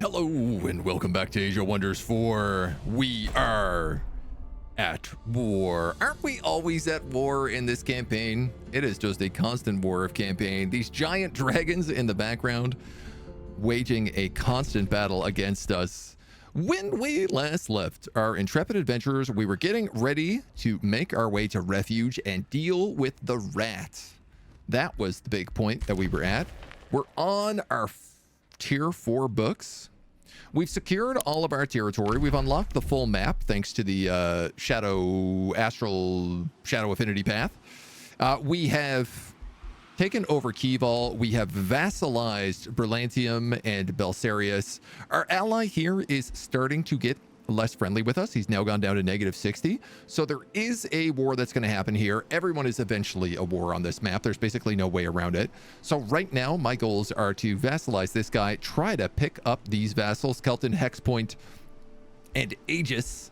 Hello and welcome back to Asia Wonders 4. We are at war. Aren't we always at war in this campaign? It is just a constant war of campaign. These giant dragons in the background waging a constant battle against us. When we last left our intrepid adventurers, we were getting ready to make our way to refuge and deal with the rat. That was the big point that we were at. We're on our tier 4 books. We've secured all of our territory. We've unlocked the full map thanks to the astral shadow affinity path. We have taken over Keyval. We have vassalized Berlantium and Belsarius. Our ally here is starting to get less friendly with us. He's now gone down to -60. So there is a war that's going to happen here. Everyone is eventually a war on this map. There's basically no way around it. So right now, my goals are to vassalize this guy, try to pick up these vassals, Kelton, Hexpoint, and Aegis,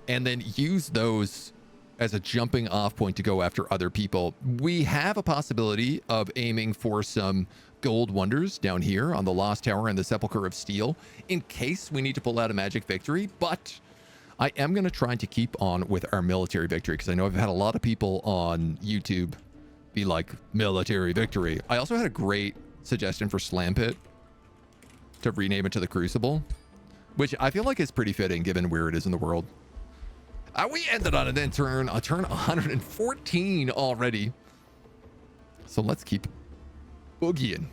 and then use those as a jumping off point to go after other people. We have a possibility of aiming for some gold wonders down here on the Lost Tower and the Sepulchre of Steel in case we need to pull out a magic victory, but I am going to try to keep on with our military victory because I know I've had a lot of people on YouTube be like, military victory. I also had a great suggestion for Slam Pit to rename it to the Crucible, which I feel like is pretty fitting given where it is in the world. We ended on a turn 114 already. So let's keep boogieing.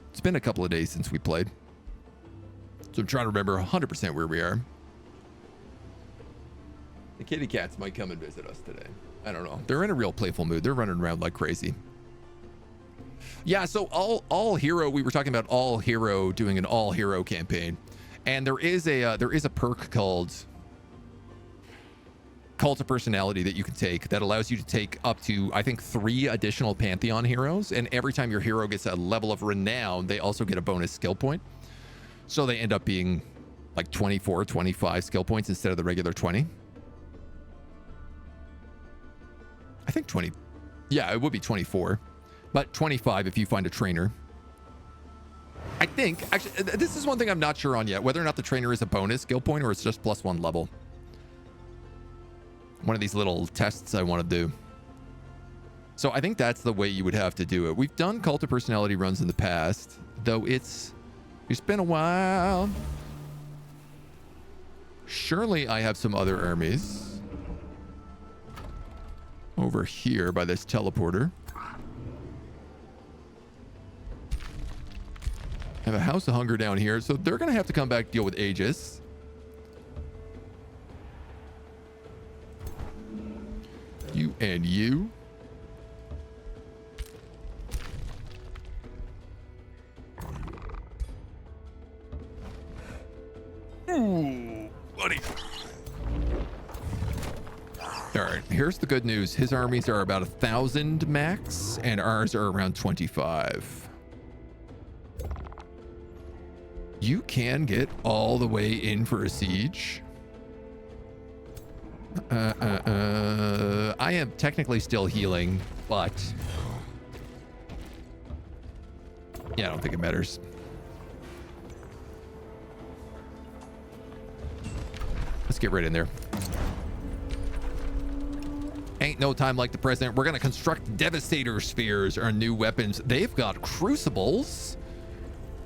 It's been a couple of days since we played, so I'm trying to remember 100% where we are. The kitty cats might come and visit us today. I don't know. They're in a real playful mood. They're running around like crazy. Yeah, so all hero, we were talking about all hero doing an all hero campaign. And there is a perk called Cult of Personality that you can take that allows you to take up to, I think, 3 additional Pantheon heroes. And every time your hero gets a level of renown, they also get a bonus skill point. So they end up being like 24, 25 skill points instead of the regular 20. I think 20. Yeah, it would be 24. But 25 if you find a trainer. I think, actually, this is one thing I'm not sure on yet, whether or not the trainer is a bonus skill point or it's just +1 level. One of these little tests I want to do. So I think that's the way you would have to do it. We've done Cult of Personality runs in the past, though it's been a while. Surely I have some other armies over here by this teleporter. Have a House of Hunger down here, so they're gonna have to come back deal with Aegis. You and you. Ooh, buddy. All right, here's the good news. His armies are about 1,000 max, and ours are around 25. You can get all the way in for a siege. I am technically still healing, but yeah, I don't think it matters. Let's get right in there. Ain't no time like the present. We're gonna construct Devastator Spheres, our new weapons. They've got crucibles.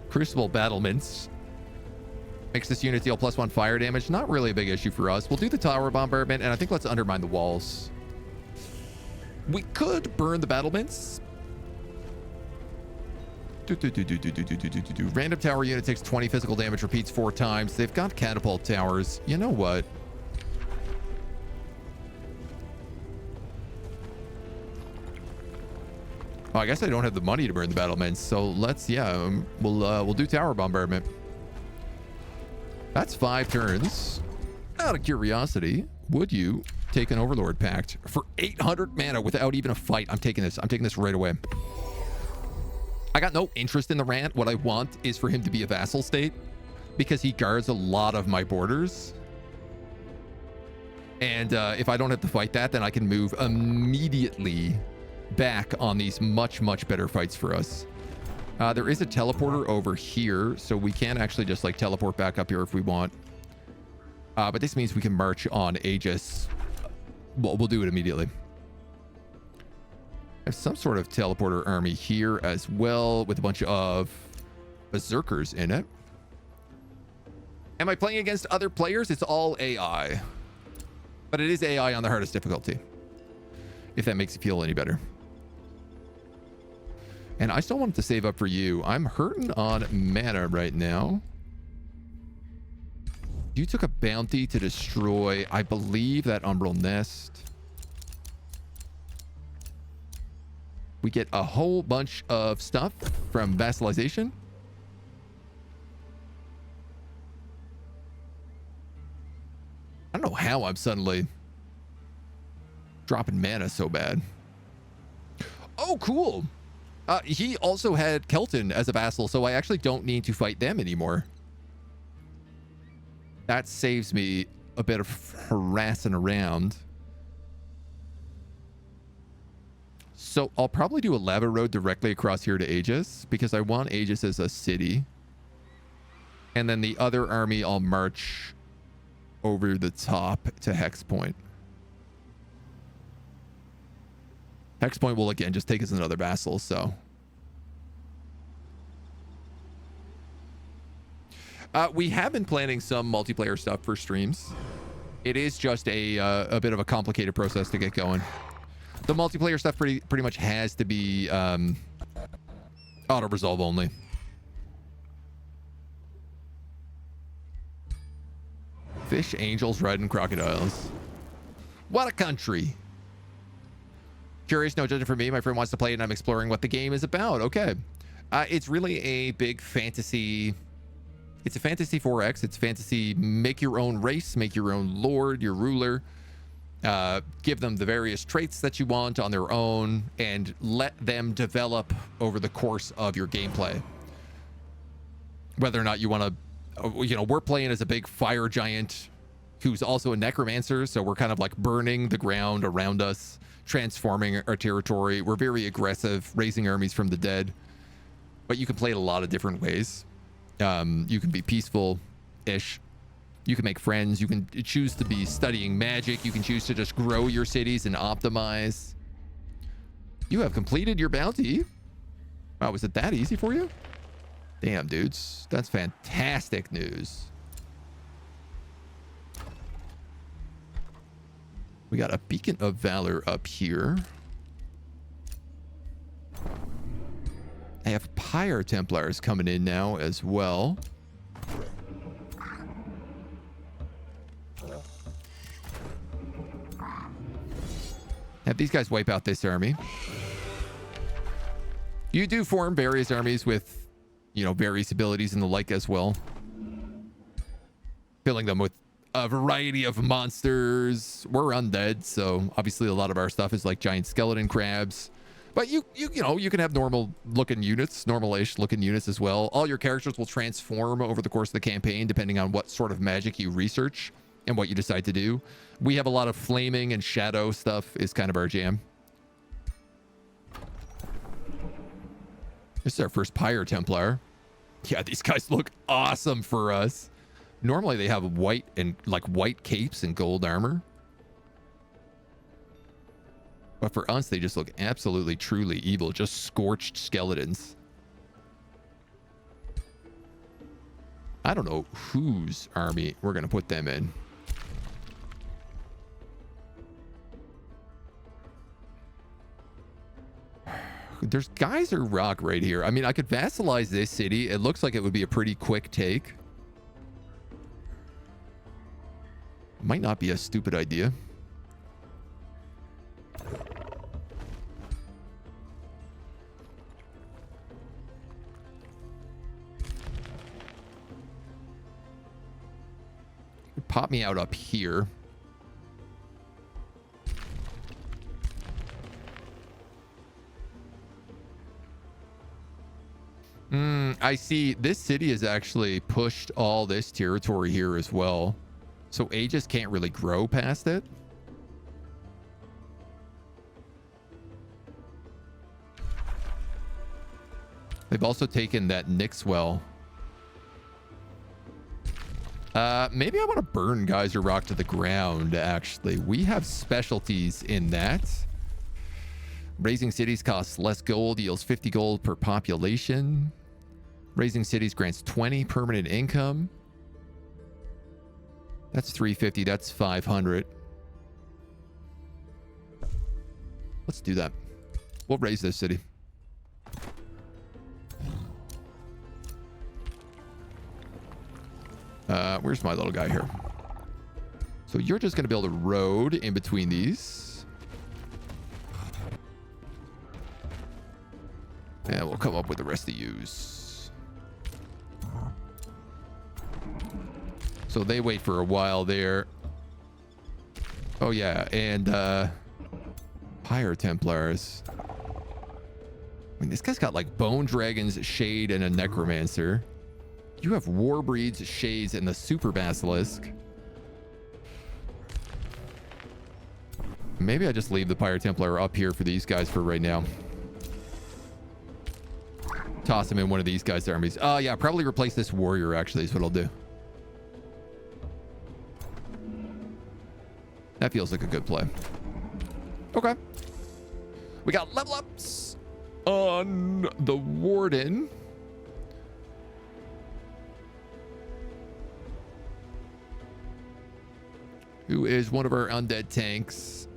Crucible battlements. Makes this unit deal +1 fire damage. Not really a big issue for us. We'll do the tower bombardment, and I think let's undermine the walls. We could burn the battlements. Random tower unit takes 20 physical damage, repeats 4 times. They've got catapult towers. You know what? Oh, I guess I don't have the money to burn the battlements, so let's, yeah, we'll do tower bombardment. That's 5 turns. Out of curiosity, would you take an Overlord Pact for 800 mana without even a fight? I'm taking this. I'm taking this right away. I got no interest in the Rant. What I want is for him to be a vassal state because he guards a lot of my borders. And if I don't have to fight that, then I can move immediately back on these much better fights for us. There is a teleporter over here, so we can actually just like teleport back up here if we want. But this means we can march on Aegis. Well, we'll do it immediately. There's some sort of teleporter army here as well with a bunch of berserkers in it. Am I playing against other players? It's all AI. But it is AI on the hardest difficulty, if that makes you feel any better. And I still wanted to save up for you. I'm hurting on mana right now. You took a bounty to destroy, I believe, that Umbral Nest. We get a whole bunch of stuff from vassalization. I don't know how I'm suddenly dropping mana so bad. Oh, cool. He also had Kelton as a vassal, so I actually don't need to fight them anymore. That saves me a bit of harassing around. So I'll probably do a lava road directly across here to Aegis, because I want Aegis as a city. And then the other army I'll march over the top to Hex Point. Hex Point will again just take us another vassal, so. We have been planning some multiplayer stuff for streams. It is just a bit of a complicated process to get going. The multiplayer stuff pretty much has to be auto resolve only. Fish angels riding crocodiles. What a country. Curious, no judging for me. My friend wants to play it and I'm exploring what the game is about. Okay. It's really a big fantasy. It's a fantasy 4X. It's fantasy, make your own race, make your own lord, your ruler. Give them the various traits that you want on their own and let them develop over the course of your gameplay. Whether or not you want to, we're playing as a big fire giant who's also a necromancer. So we're kind of like burning the ground around us, transforming our territory. We're very aggressive, raising armies from the dead, but you can play it a lot of different ways. You can be peaceful-ish. You can make friends. You can choose to be studying magic. You can choose to just grow your cities and optimize. You have completed your bounty. Wow, was it that easy for you? Damn, dudes. That's fantastic news. We got a beacon of valor up here. I have Pyre Templars coming in now as well. Have these guys wipe out this army. You do form various armies with, various abilities and the like as well. Filling them with a variety of monsters. We're undead, so obviously a lot of our stuff is like giant skeleton crabs. But you can have normal-looking units, normal-ish looking units as well. All your characters will transform over the course of the campaign, depending on what sort of magic you research and what you decide to do. We have a lot of flaming and shadow stuff is kind of our jam. This is our first Pyre Templar. Yeah, these guys look awesome for us. Normally they have white capes and gold armor. But for us, they just look absolutely, truly evil. Just scorched skeletons. I don't know whose army we're going to put them in. There's Geyser Rock right here. I mean, I could vassalize this city. It looks like it would be a pretty quick take. Might not be a stupid idea. Pop me out up here. I see this city has actually pushed all this territory here as well. So Aegis can't really grow past it. They've also taken that Nyx well. Maybe I want to burn Geyser Rock to the ground, actually. We have specialties in that. Raising cities costs less gold, yields 50 gold per population. Raising cities grants 20 permanent income. That's 350, that's 500. Let's do that. We'll raise this city. Where's my little guy here? So you're just going to build a road in between these. And we'll come up with the rest of yous. So they wait for a while there. Oh yeah, and Pyre Templars. I mean, this guy's got like Bone Dragons, Shade, and a Necromancer. You have Warbreeds, Shades, and the Super Basilisk. Maybe I just leave the Pyre Templar up here for these guys for right now. Toss him in one of these guys' armies. Oh, yeah, probably replace this warrior, actually, is what I'll do. That feels like a good play. Okay. We got level ups on the Warden. Who is one of our undead tanks.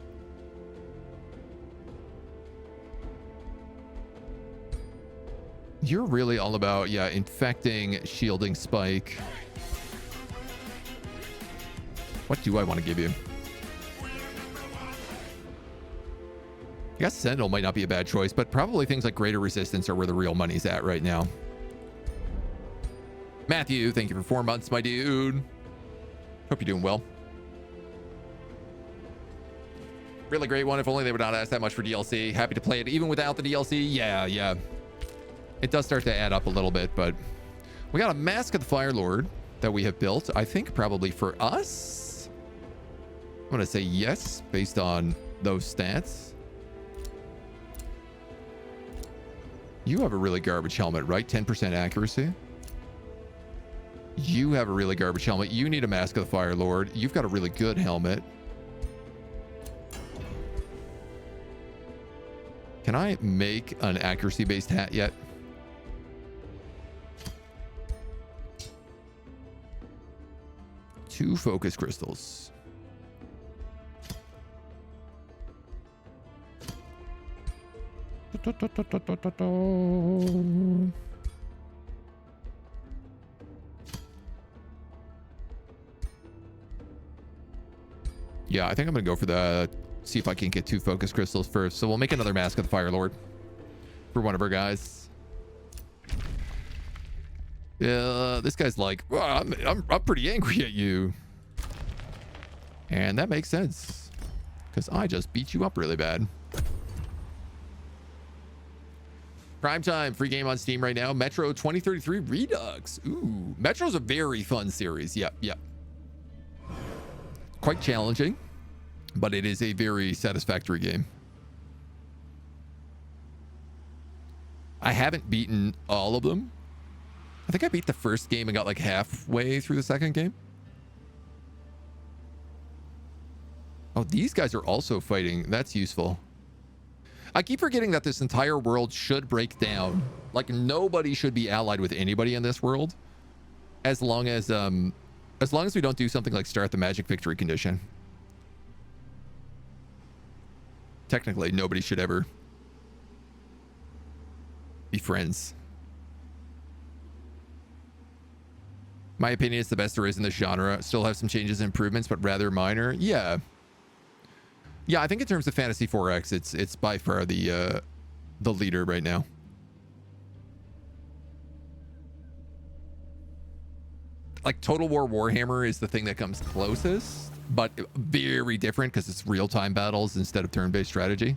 You're really all about, yeah, infecting, shielding, spike. What do I want to give you? I guess Sentinel might not be a bad choice, but probably things like greater resistance are where the real money's at right now. Matthew, thank you for 4 months, my dude. Hope you're doing well. Really great one. If only they would not ask that much for DLC. Happy to play it even without the DLC. Yeah. It does start to add up a little bit, but we got a Mask of the Fire Lord that we have built. I think probably for us. I'm going to say yes, based on those stats. You have a really garbage helmet, right? 10% accuracy. You have a really garbage helmet. You need a Mask of the Fire Lord. You've got a really good helmet. Can I make an accuracy-based hat yet? Two focus crystals. Yeah, I think I'm gonna go for the see if I can get 2 focus crystals first. So we'll make another Mask of the Fire Lord for one of our guys. Yeah, this guy's like, well, I'm pretty angry at you. And that makes sense, because I just beat you up really bad. Prime time, free game on Steam right now. Metro 2033 Redux. Ooh, Metro's a very fun series. Yep. Quite challenging, but it is a very satisfactory game. I haven't beaten all of them. I think I beat the first game and got like halfway through the second game. Oh, these guys are also fighting. That's useful. I keep forgetting that this entire world should break down. Like, nobody should be allied with anybody in this world, as long as we don't do something like start the magic victory condition. Technically, nobody should ever be friends. My opinion is the best there is in the genre. Still have some changes and improvements, but rather minor. Yeah, I think in terms of Fantasy 4X, it's by far the leader right now. Like, Total War Warhammer is the thing that comes closest, but very different because it's real-time battles instead of turn-based strategy.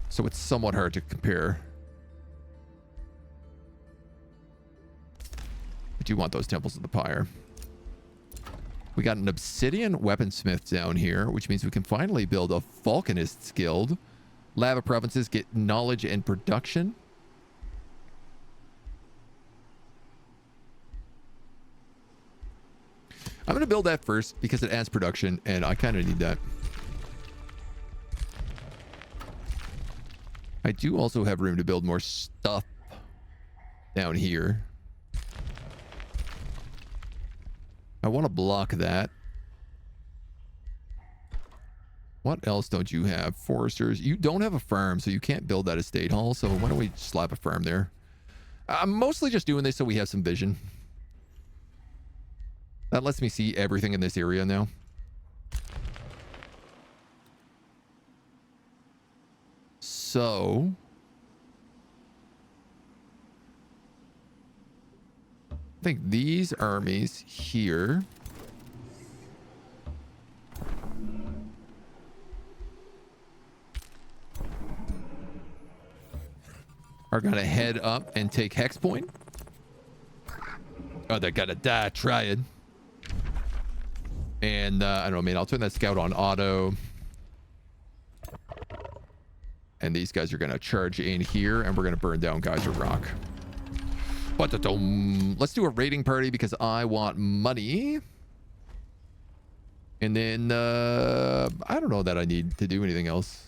So it's somewhat hard to compare. I do want those Temples of the Pyre. We got an Obsidian Weaponsmith down here, which means we can finally build a Falconist's Guild. Lava provinces get knowledge and production. I'm going to build that first because it adds production, and I kind of need that. I do also have room to build more stuff down here. I want to block that. What else don't you have? Foresters. You don't have a farm, so you can't build that estate hall. So why don't we slap a farm there? I'm mostly just doing this so we have some vision. That lets me see everything in this area now. So I think these armies here are gonna head up and take Hex Point. Oh, they're gonna die trying. And I don't know, man, I'll turn that scout on auto. And these guys are gonna charge in here, and we're gonna burn down Geyser Rock. Let's do a raiding party because I want money. And then I don't know that I need to do anything else.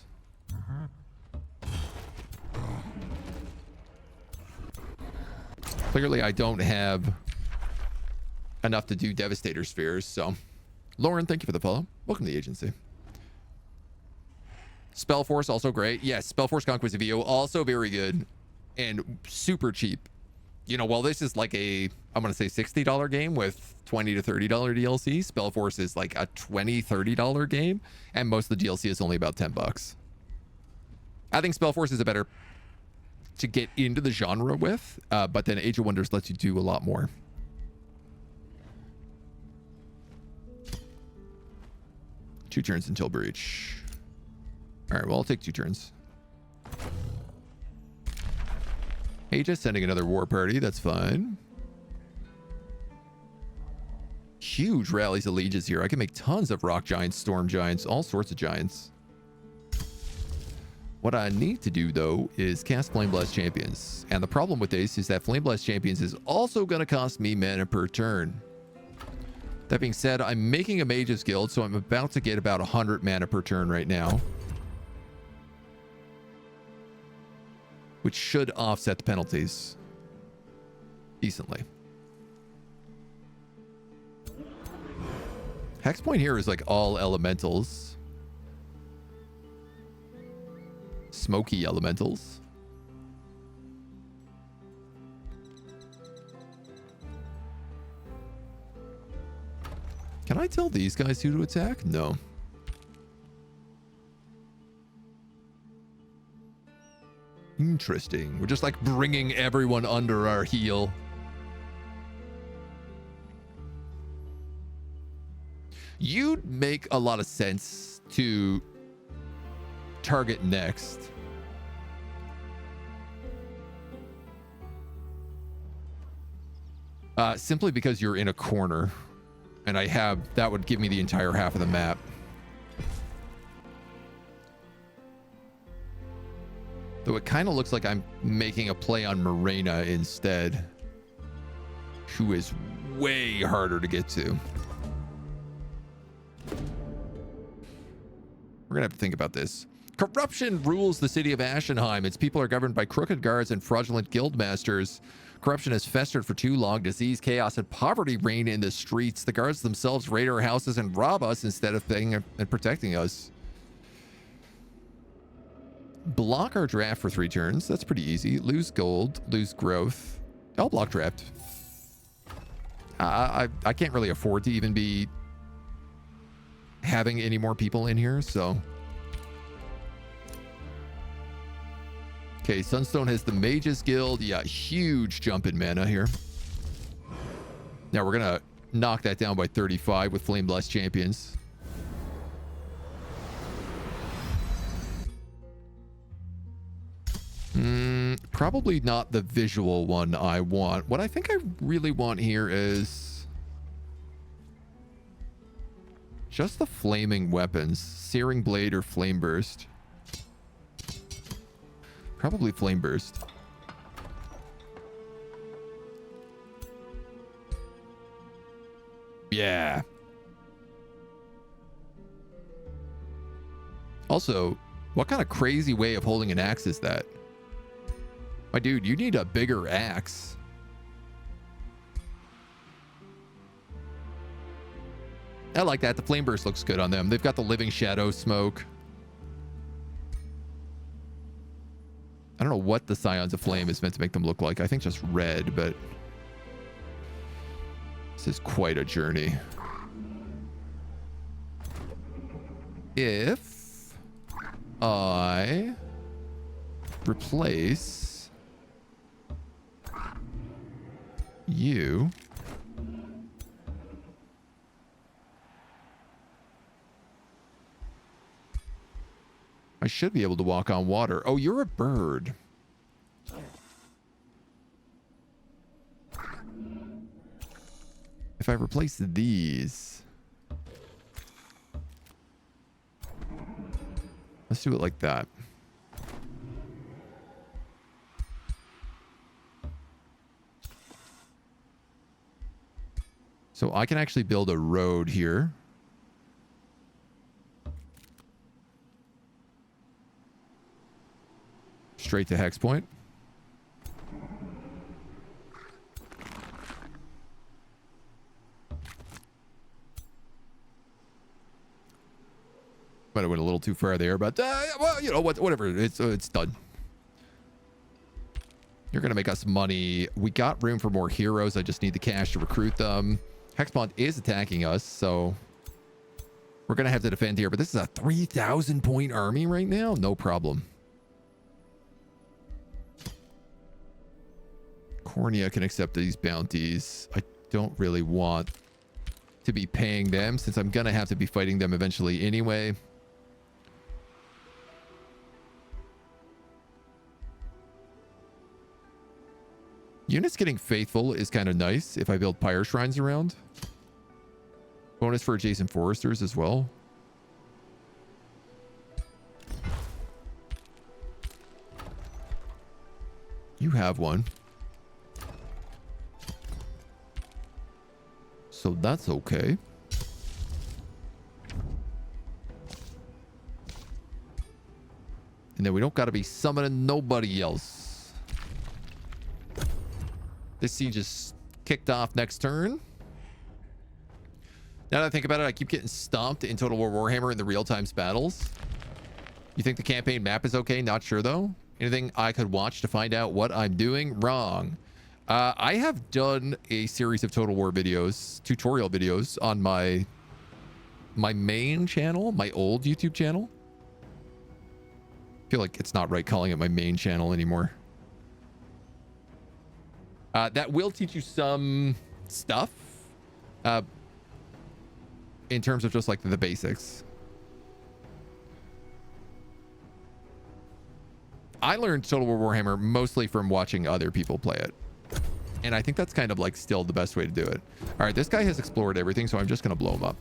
Clearly, I don't have enough to do Devastator Spheres, so... Lauren, thank you for the follow. Welcome to the agency. Spellforce, also great. Yes, Spellforce Conquest of EO, also very good. And super cheap. You know, while this is like a, I'm going to say $60 game with $20 to $30 DLC, Spellforce is like a $20, $30 game. And most of the DLC is only about $10. I think Spellforce is a better to get into the genre with, but then Age of Wonders lets you do a lot more. Two turns until breach. All right, well, I'll take 2 turns. Aegis sending another war party. That's fine. Huge rallies of lieges here. I can make tons of rock giants, storm giants, all sorts of giants. What I need to do, though, is cast Flame Blast Champions. And the problem with this is that Flame Blast Champions is also going to cost me mana per turn. That being said, I'm making a Mage's Guild, so I'm about to get about 100 mana per turn right now. Which should offset the penalties decently. Hex Point here is like all elementals. Smoky elementals. Can I tell these guys who to attack? No. Interesting. We're just like bringing everyone under our heel. You'd make a lot of sense to target next. Simply because you're in a corner. And I have, that would give me the entire half of the map. Though it kind of looks like I'm making a play on Morena instead. Who is way harder to get to. We're gonna have to think about this. Corruption rules the city of Ashenheim. Its people are governed by crooked guards and fraudulent guild masters. Corruption has festered for too long. Disease, chaos, and poverty reign in the streets. The guards themselves raid our houses and rob us instead of paying and protecting us. Block our draft for 3 turns. That's pretty easy. Lose gold, lose growth. I'll block draft. I can't really afford to even be having any more people in here, so... Okay, Sunstone has the Mage's Guild. Yeah, huge jump in mana here. Now we're gonna knock that down by 35 with Flame Blast Champions. Probably not the visual one I want. What I think I really want here is just the flaming weapons, Searing Blade or Flame Burst. Probably flame burst. Yeah. Also, what kind of crazy way of holding an axe is that? My dude, you need a bigger axe. I like that. The flame burst looks good on them. They've got the living shadow smoke. I don't know what the Scions of Flame is meant to make them look like. I think just red, but this is quite a journey. If I replace you I should be able to walk on water. Oh, you're a bird. If I replace these, let's do it like that. So I can actually build a road here. Straight to Hex Point. Might have went a little too far there, but well, you know what? Whatever. It's done. You're gonna make us money. We got room for more heroes. I just need the cash to recruit them. Hexpont is attacking us, so we're gonna have to defend here. But this is a 3,000 point army right now. No problem. Cornea can accept these bounties. I don't really want to be paying them since I'm gonna have to be fighting them eventually anyway. Units getting faithful is kind of nice if I build pyre shrines around. Bonus for adjacent foresters as well. You have one. So that's okay. And then we don't got to be summoning nobody else. This siege is kicked off next turn. Now that I think about it, I keep getting stomped in Total War Warhammer in the real-time battles. You think the campaign map is okay? Not sure, though. Anything I could watch to find out what I'm doing? Wrong. I have done a series of Total War videos, tutorial videos on my main channel, my old YouTube channel. I feel like it's not right calling it my main channel anymore. That will teach you some stuff in terms of just like the basics. I learned Total War Warhammer mostly from watching other people play it. And I think that's kind of like still the best way to do it. All right, this guy has explored everything, so I'm just going to blow him up.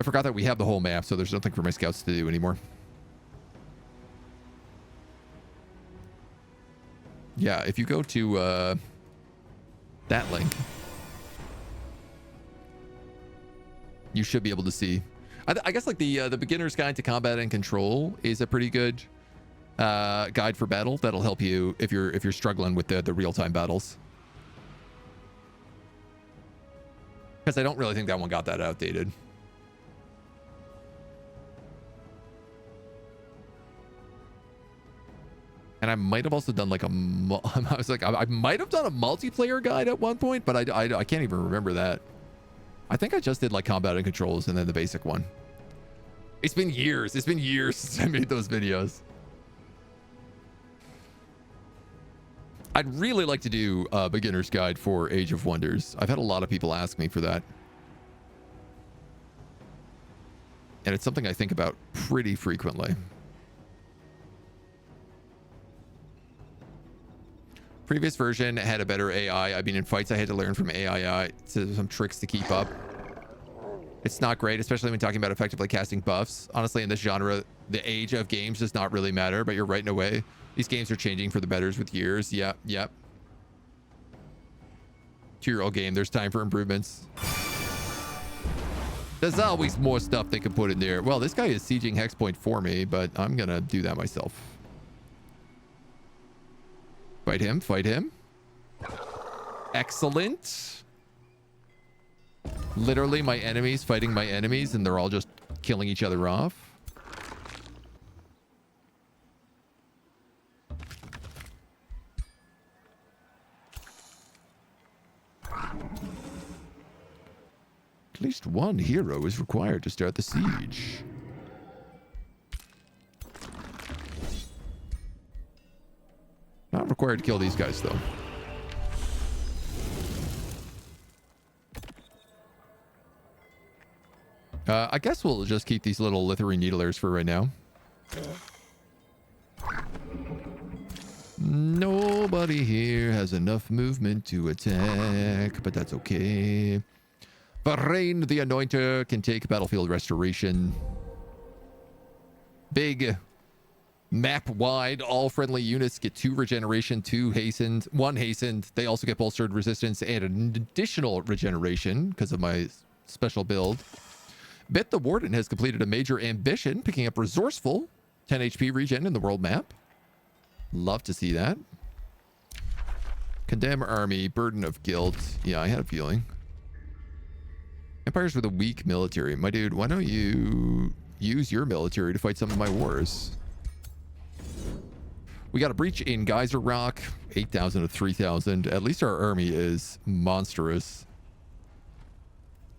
I forgot that we have the whole map, so there's nothing for my scouts to do anymore. Yeah, if you go to that link, you should be able to see. I guess like the beginner's guide to combat and control is a pretty good guide for battle that'll help you if you're struggling with the real-time battles. Because I don't really think that one got that outdated. And I might have also done like I might have done a multiplayer guide at one point, but I can't even remember that. I think I just did like combat and controls and then the basic one. It's been years. It's been years since I made those videos. I'd really like to do a beginner's guide for Age of Wonders. I've had a lot of people ask me for that. And it's something I think about pretty frequently. Previous version had a better AI. I mean, in fights, I had to learn from AI some tricks to keep up. It's not great, especially when talking about effectively casting buffs. Honestly, in this genre, the age of games does not really matter, but you're right in a way. These games are changing for the betters with years. Yep. 2-year-old game, there's time for improvements. There's always more stuff they can put in there. Well, this guy is sieging Hex Point for me, but I'm going to do that myself. Fight him. Excellent. Literally my enemies fighting my enemies, and they're all just killing each other off. At least one hero is required to start the siege. Not required to kill these guys, though. I guess we'll just keep these little Lithering Needlers for right now. Nobody here has enough movement to attack, but that's okay. Bahrain the Anointer can take Battlefield Restoration. Big map-wide, all friendly units get 2 regeneration, 2 hastened, 1 hastened. They also get bolstered resistance and an additional regeneration because of my special build. Bet the Warden has completed a major ambition, picking up Resourceful, 10 HP regen in the world map. Love to see that. Condemn Army, Burden of Guilt. Yeah, I had a feeling. Empires with a weak military. My dude, why don't you use your military to fight some of my wars? We got a breach in Geyser Rock, 8,000 to 3,000. At least our army is monstrous,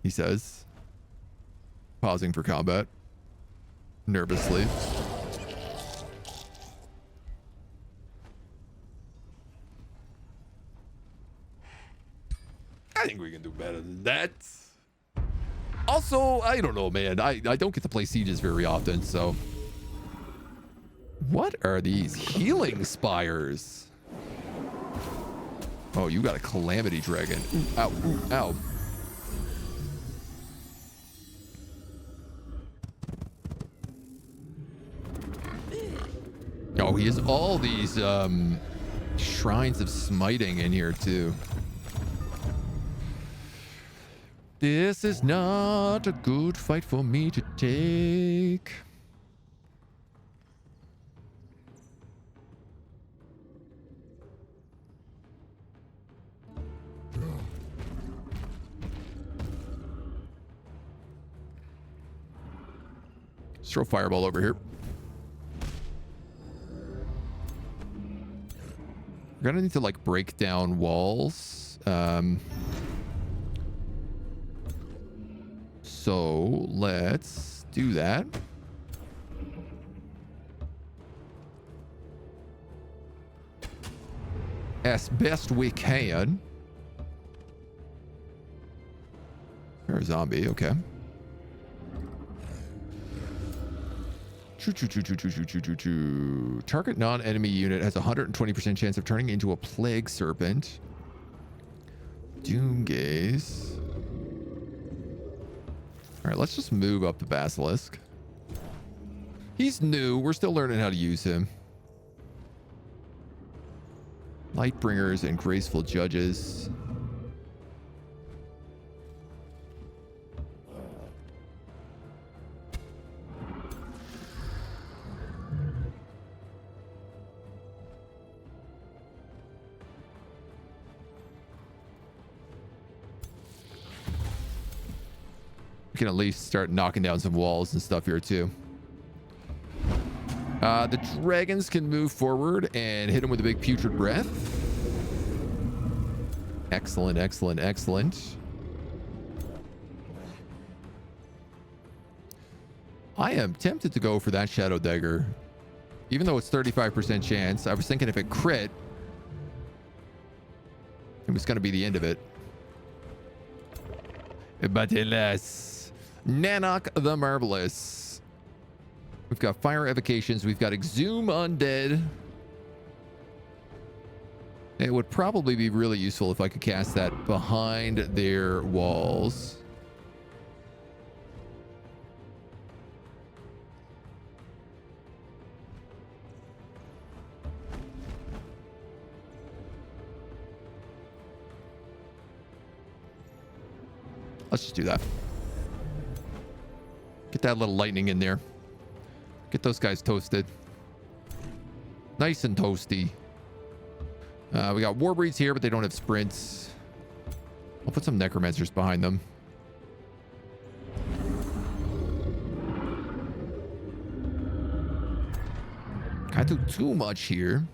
he says. Pausing for combat. Nervously. I think we can do better than that. Also, I don't know, man. I don't get to play sieges very often, so... What are these healing spires? Oh, you got a Calamity Dragon. Ooh, ow, ooh, ow. Oh, he has all these shrines of smiting in here too. This is not a good fight for me to take. Let's throw Fireball over here. We're gonna need to like break down walls. So let's do that. As best we can. You're a zombie, okay. Target non-enemy unit has a 120% chance of turning into a plague serpent. Doomgaze. All right, let's just move up the basilisk. He's new. We're still learning how to use him. Lightbringers and graceful judges. Can at least start knocking down some walls and stuff here too. The dragons can move forward and hit him with a big putrid breath. Excellent, excellent, excellent. I am tempted to go for that Shadow Dagger. Even though it's 35% chance, I was thinking if it crit, it was going to be the end of it. But alas. Nanok the Marvelous. We've got Fire Evocations. We've got Exhume Undead. It would probably be really useful if I could cast that behind their walls. Let's just do that. Get that little lightning in there. Get those guys toasted. Nice and toasty. We got Warbreeds here, but they don't have sprints. I'll put some Necromancers behind them. Can't do too much here.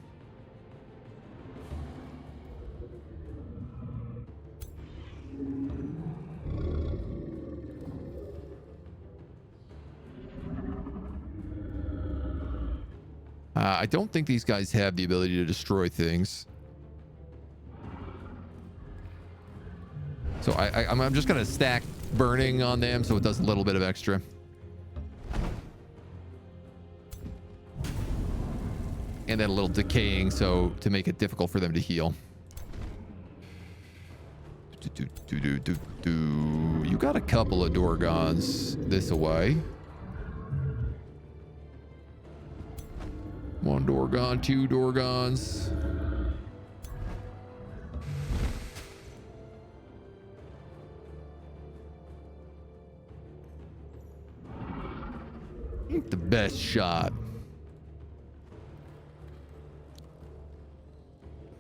I don't think these guys have the ability to destroy things. So I'm just going to stack burning on them so it does a little bit of extra. And then a little decaying, so to make it difficult for them to heal. You got a couple of Dorgons this away. One Dorgon, two Dorgons. Ain't the best shot.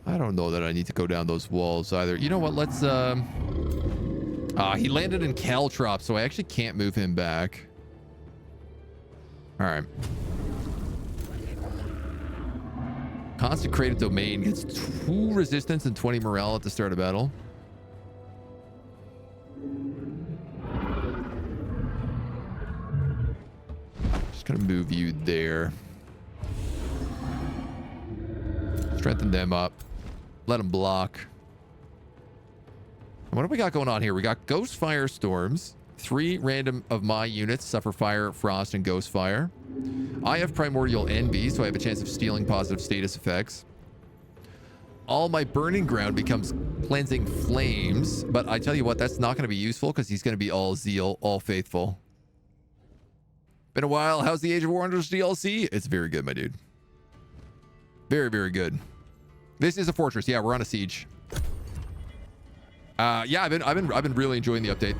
I don't know that I need to go down those walls either. You know what? Let's he landed in Caltrop, so I actually can't move him back. All right. Consecrated Domain gets 2 resistance and 20 morale at the start of battle. Just gonna move you there. Strengthen them up. Let them block. And what do we got going on here? We got Ghost Firestorms. 3 random of my units suffer fire, frost, and ghost fire. I have Primordial Envy, so I have a chance of stealing positive status effects. All my Burning Ground becomes Cleansing Flames, but I tell you what, that's not going to be useful because he's going to be all Zeal, all Faithful. Been a while. How's the Age of Wonders DLC? It's very good, my dude. Very, very good. This is a fortress. Yeah, we're on a siege. Yeah, I've been really enjoying the update.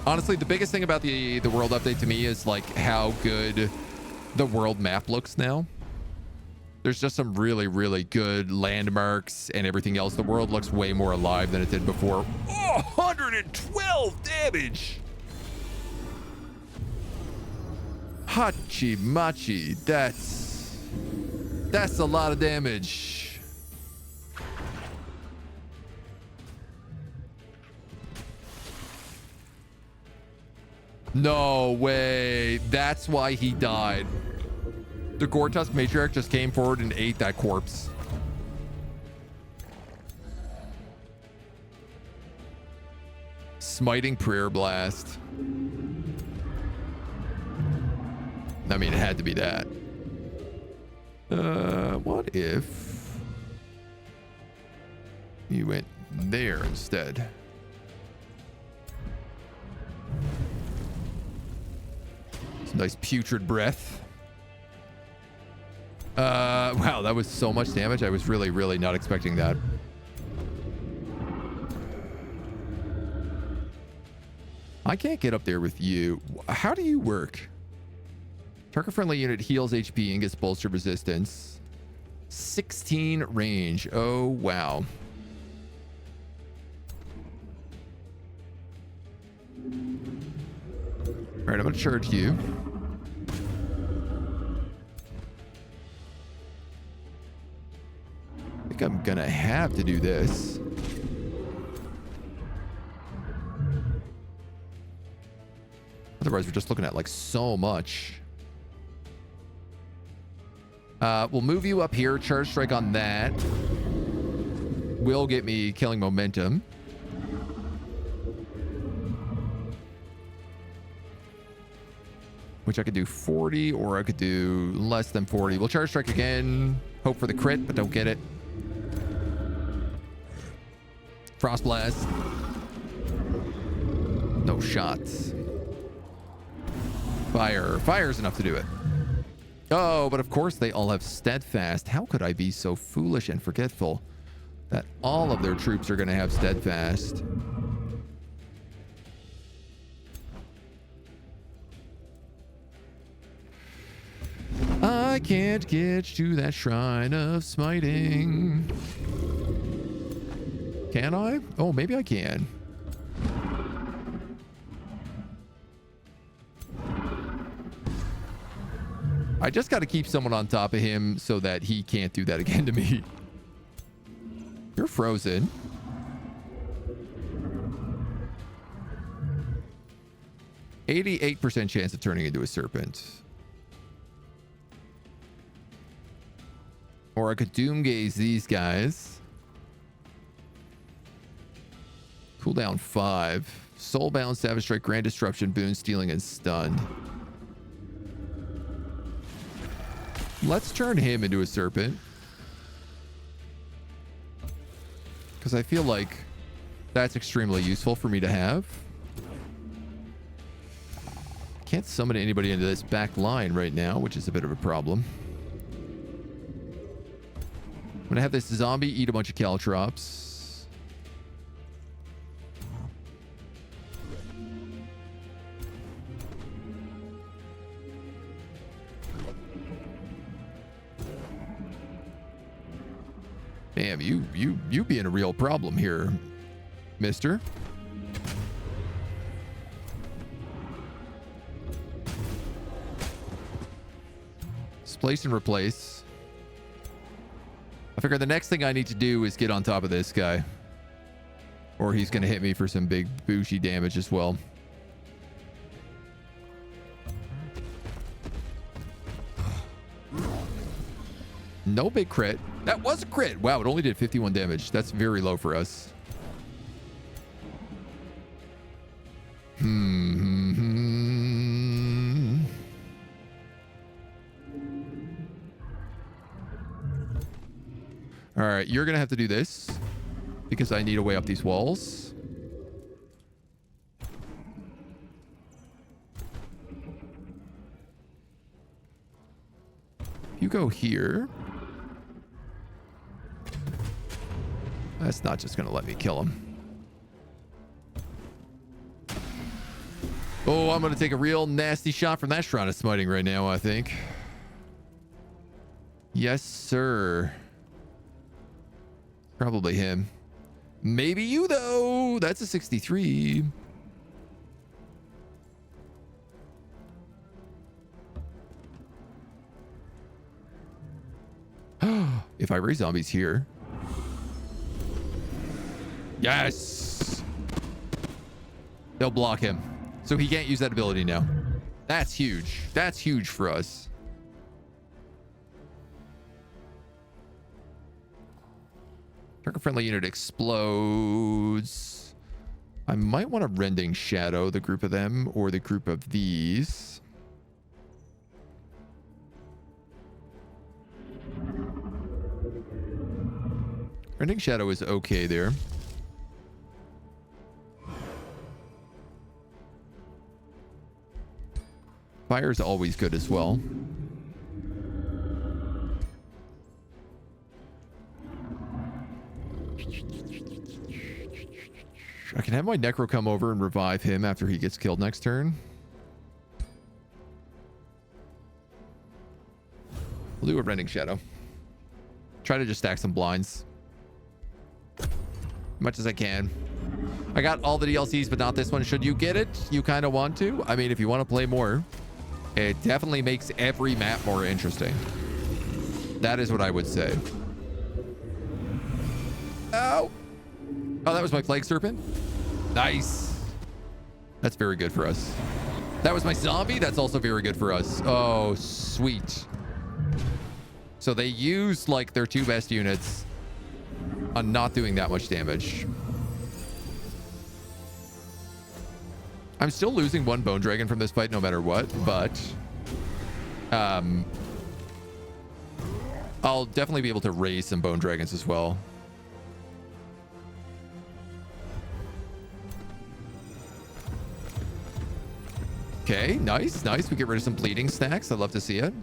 Honestly, the biggest thing about the world update to me is like how good the world map looks now. There's just some really, really good landmarks and everything else. The world looks way more alive than it did before. Oh, 112 damage! Hachi Machi, that's a lot of damage. No way. That's why he died. The Gortusk Matriarch just came forward and ate that corpse. Smiting Prayer Blast. I mean, it had to be that. What if you went there instead? Some nice putrid breath. Wow, that was so much damage. I was really, really not expecting that. I can't get up there with you. How do you work? Target-friendly unit heals HP and gets bolstered resistance. 16 range. Oh, wow. All right, I'm going to charge you. I think I'm going to have to do this. Otherwise, we're just looking at like so much. We'll move you up here. Charge strike on that. Will get me killing momentum. Which I could do 40 or I could do less than 40. We'll charge strike again. Hope for the crit, but don't get it. Frost blast. No shots. Fire. Fire's enough to do it. Oh, but of course they all have steadfast. How could I be so foolish and forgetful that all of their troops are going to have steadfast? I can't get to that shrine of smiting. Can I? Oh, maybe I can. I just got to keep someone on top of him so that he can't do that again to me. You're frozen. %88 chance of turning into a serpent. Or I could doom gaze these guys. Cooldown 5. Soulbound, Savage Strike, Grand Disruption, Boon Stealing, and Stunned. Let's turn him into a serpent. Because I feel like that's extremely useful for me to have. Can't summon anybody into this back line right now, which is a bit of a problem. I'm going to have this zombie eat a bunch of caltrops. Damn, you being a real problem here, mister. Displace and replace. I figure the next thing I need to do is get on top of this guy. Or he's going to hit me for some big bougie damage as well. No big crit. That was a crit. Wow, it only did 51 damage. That's very low for us. All right, you're going to have to do this because I need a way up these walls. You go here. That's not just going to let me kill him. Oh, I'm going to take a real nasty shot from that Shrine of Smiting right now, I think. Yes, sir. Probably him. Maybe you, though. That's a 63. If I raise zombies here. Yes! They'll block him. So he can't use that ability now. That's huge. That's huge for us. Target-friendly unit explodes. I might want to Rending Shadow, the group of them, or the group of these. Rending Shadow is okay there. Fire is always good as well. I can have my Necro come over and revive him after he gets killed next turn. We'll do a Rending Shadow. Try to just stack some blinds. As much as I can. I got all the DLCs, but not this one. Should you get it? You kind of want to? I mean, if you want to play more, it definitely makes every map more interesting. That is what I would say. Oh! Oh, that was my Plague Serpent? Nice. That's very good for us. That was my zombie? That's also very good for us. Oh, sweet. So they used, like, their two best units on not doing that much damage. I'm still losing one Bone Dragon from this fight no matter what, but I'll definitely be able to raise some Bone Dragons as well. Okay, nice, nice. We get rid of some bleeding stacks. I'd love to see it.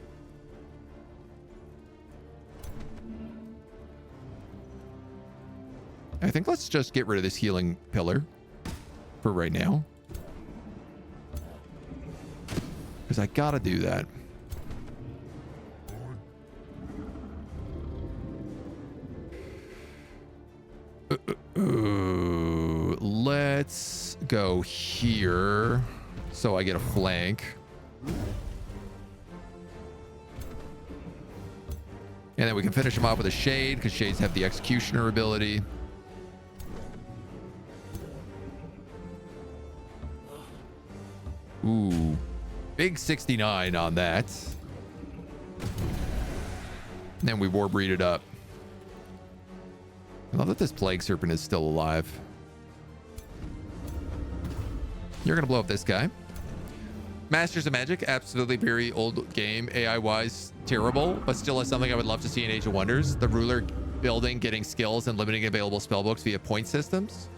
I think let's just get rid of this healing pillar for right now. Because I gotta do that. Let's go here so I get a flank. And then we can finish him off with a shade because shades have the executioner ability. Ooh, big 69 on that. And then we warbreed it up. I love that this plague serpent is still alive. You're gonna blow up this guy. Masters of Magic, absolutely very old game, AI wise terrible, but still is something I would love to see in Age of Wonders. The ruler building, getting skills, and limiting available spellbooks via point systems.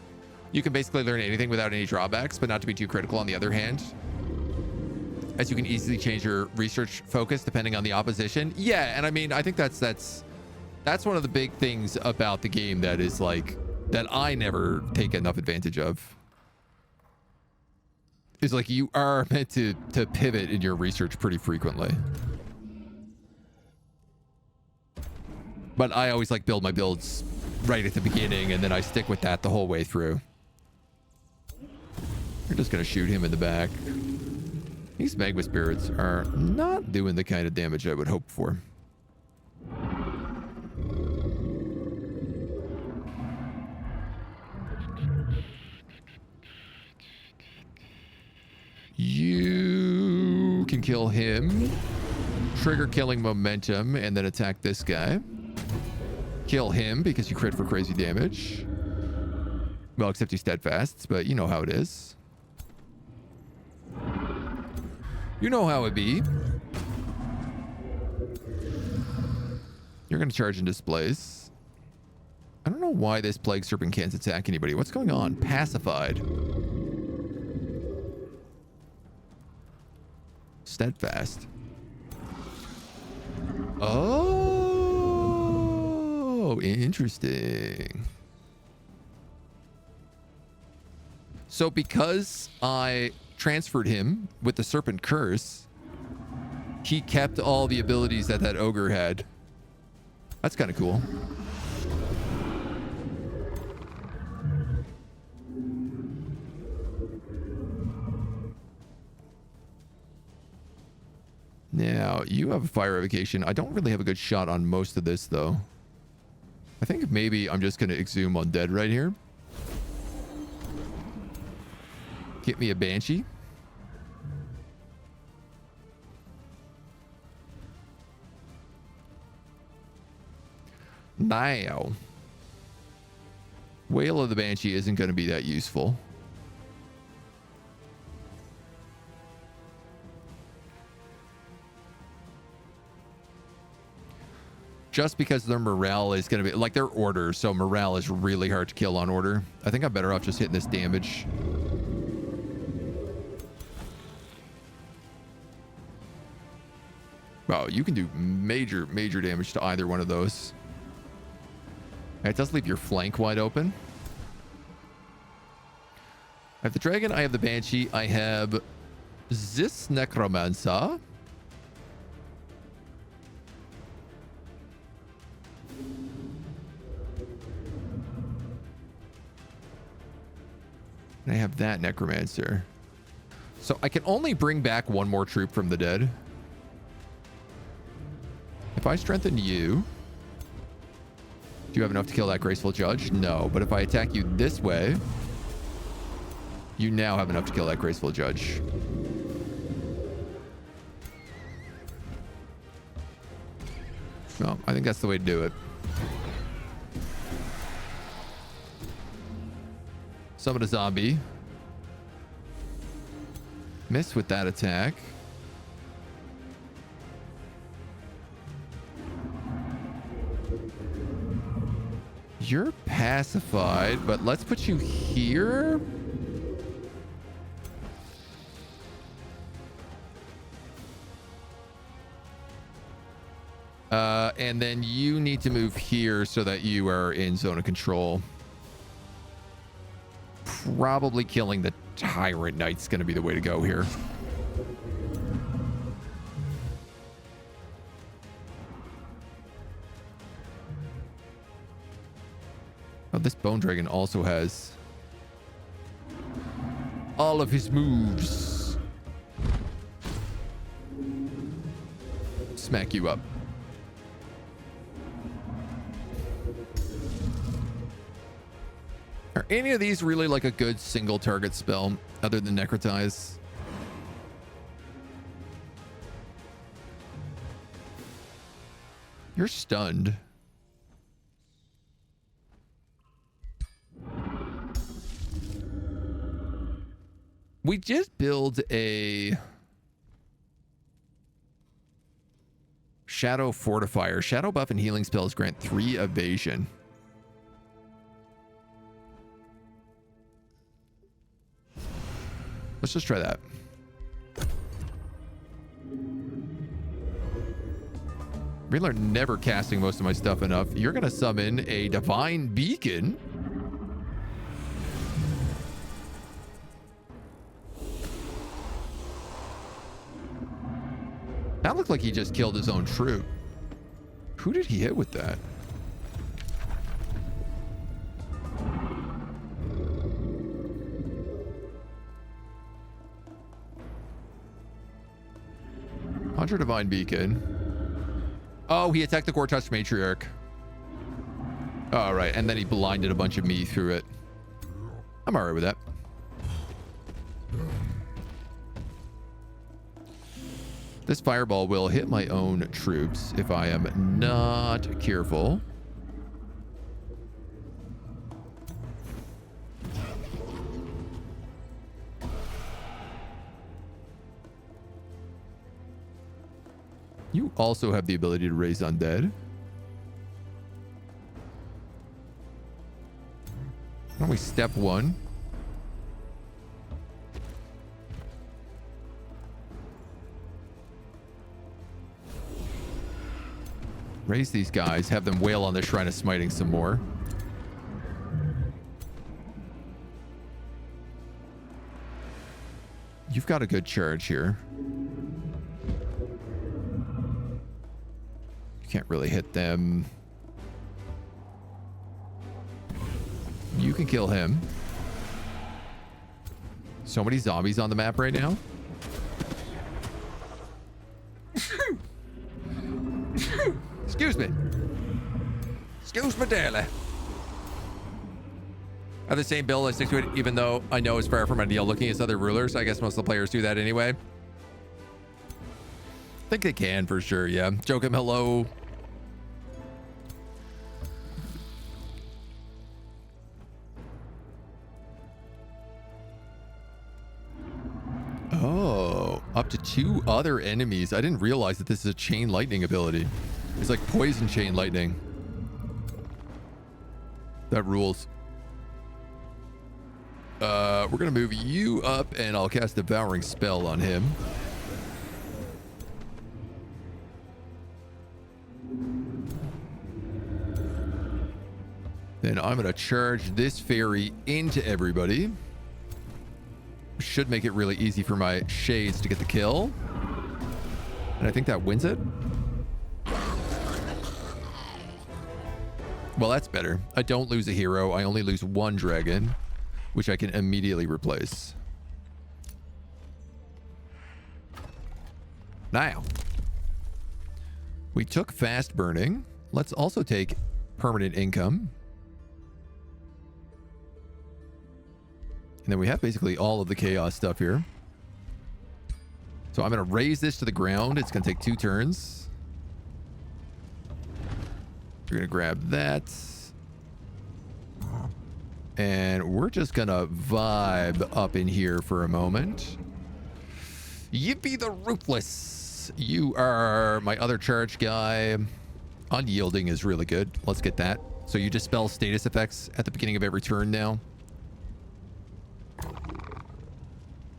You can basically learn anything without any drawbacks, but not to be too critical on the other hand, as you can easily change your research focus depending on the opposition. Yeah, and I mean, I think that's one of the big things about the game that is like, that I never take enough advantage of. Is like you are meant to pivot in your research pretty frequently. But I always like build my builds right at the beginning and then I stick with that the whole way through. You're just gonna shoot him in the back. These magma spirits are not doing the kind of damage I would hope for. You can kill him, trigger killing momentum, and then attack this guy. Kill him because you crit for crazy damage. Well, except he steadfasts, but you know how it is. You know how it be. You're going to charge and displace. I don't know why this plague serpent can't attack anybody. What's going on? Pacified. Steadfast. Oh, interesting. So because I transferred him with the serpent curse, he kept all the abilities that that ogre had. That's kind of cool. Now, you have a fire evocation. I don't really have a good shot on most of this, though. I think maybe I'm just going to exhume undead right here. Get me a banshee. Now, Whale of the Banshee isn't going to be that useful. Just because their morale is going to be like their order, so morale is really hard to kill on order. I think I'm better off just hitting this damage. Wow, you can do major damage to either one of those. It does leave your flank wide open. I have the dragon, I have the banshee, I have this necromancer. And I have that necromancer. So I can only bring back one more troop from the dead. If I strengthen you, do you have enough to kill that graceful judge? No, but if I attack you this way, you now have enough to kill that graceful judge. Well, I think that's the way to do it. Summon a zombie. Miss with that attack. You're pacified, but let's put you here. And then you need to move here so that you are in zone of control. Probably killing the Tyrant Knight's going to be the way to go here. Oh, this bone dragon also has all of his moves. Smack you up. Are any of these really like a good single target spell other than Necrotize? You're stunned. We just build a Shadow Fortifier. Shadow buff and healing spells grant 3 evasion. Let's just try that. Really are never casting most of my stuff enough. You're going to summon a Divine Beacon. That looked like he just killed his own troop. Who did he hit with that? Conjure Divine Beacon. Oh, he attacked the Core Touch Matriarch. All right, and then he blinded a bunch of me through it. I'm all right with that. This fireball will hit my own troops if I am not careful. You also have the ability to raise undead. Why don't we step 1? Raise these guys, have them wail on the Shrine of Smiting some more. You've got a good charge here. You can't really hit them. You can kill him. So many zombies on the map right now. Excuse me. Excuse me, daily. I have the same build. I stick to it, even though I know it's far from ideal looking as other rulers. I guess most of the players do that anyway. I think they can for sure, yeah. Joachim, hello. Oh, up to 2 other enemies. I didn't realize that this is a chain lightning ability. It's like poison chain lightning. That rules. We're gonna move you up and I'll cast Devouring Spell on him. Then I'm gonna charge this fairy into everybody. Should make it really easy for my shades to get the kill. And I think that wins it. Well, that's better. I don't lose a hero. I only lose 1 dragon, which I can immediately replace. Now, we took fast burning. Let's also take permanent income. And then we have basically all of the chaos stuff here. So I'm going to raise this to the ground. It's going to take 2 turns. We're going to grab that. And we're just going to vibe up in here for a moment. Yippee the Ruthless. You are my other charge guy. Unyielding is really good. Let's get that. So you dispel status effects at the beginning of every turn now.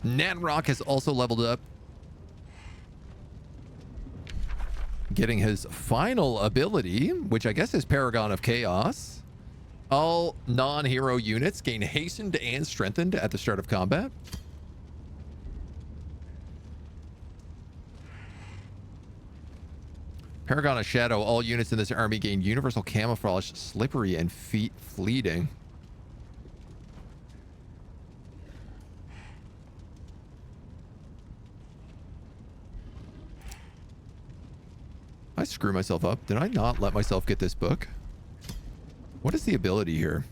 Nanrock has also leveled up, getting his final ability, which I guess is Paragon of Chaos. All non-hero units gain hastened and strengthened at the start of combat. Paragon of Shadow. All units in this army gain universal camouflage, slippery, and fleeting. I screw myself up. Did I not let myself get this book? What is the ability here?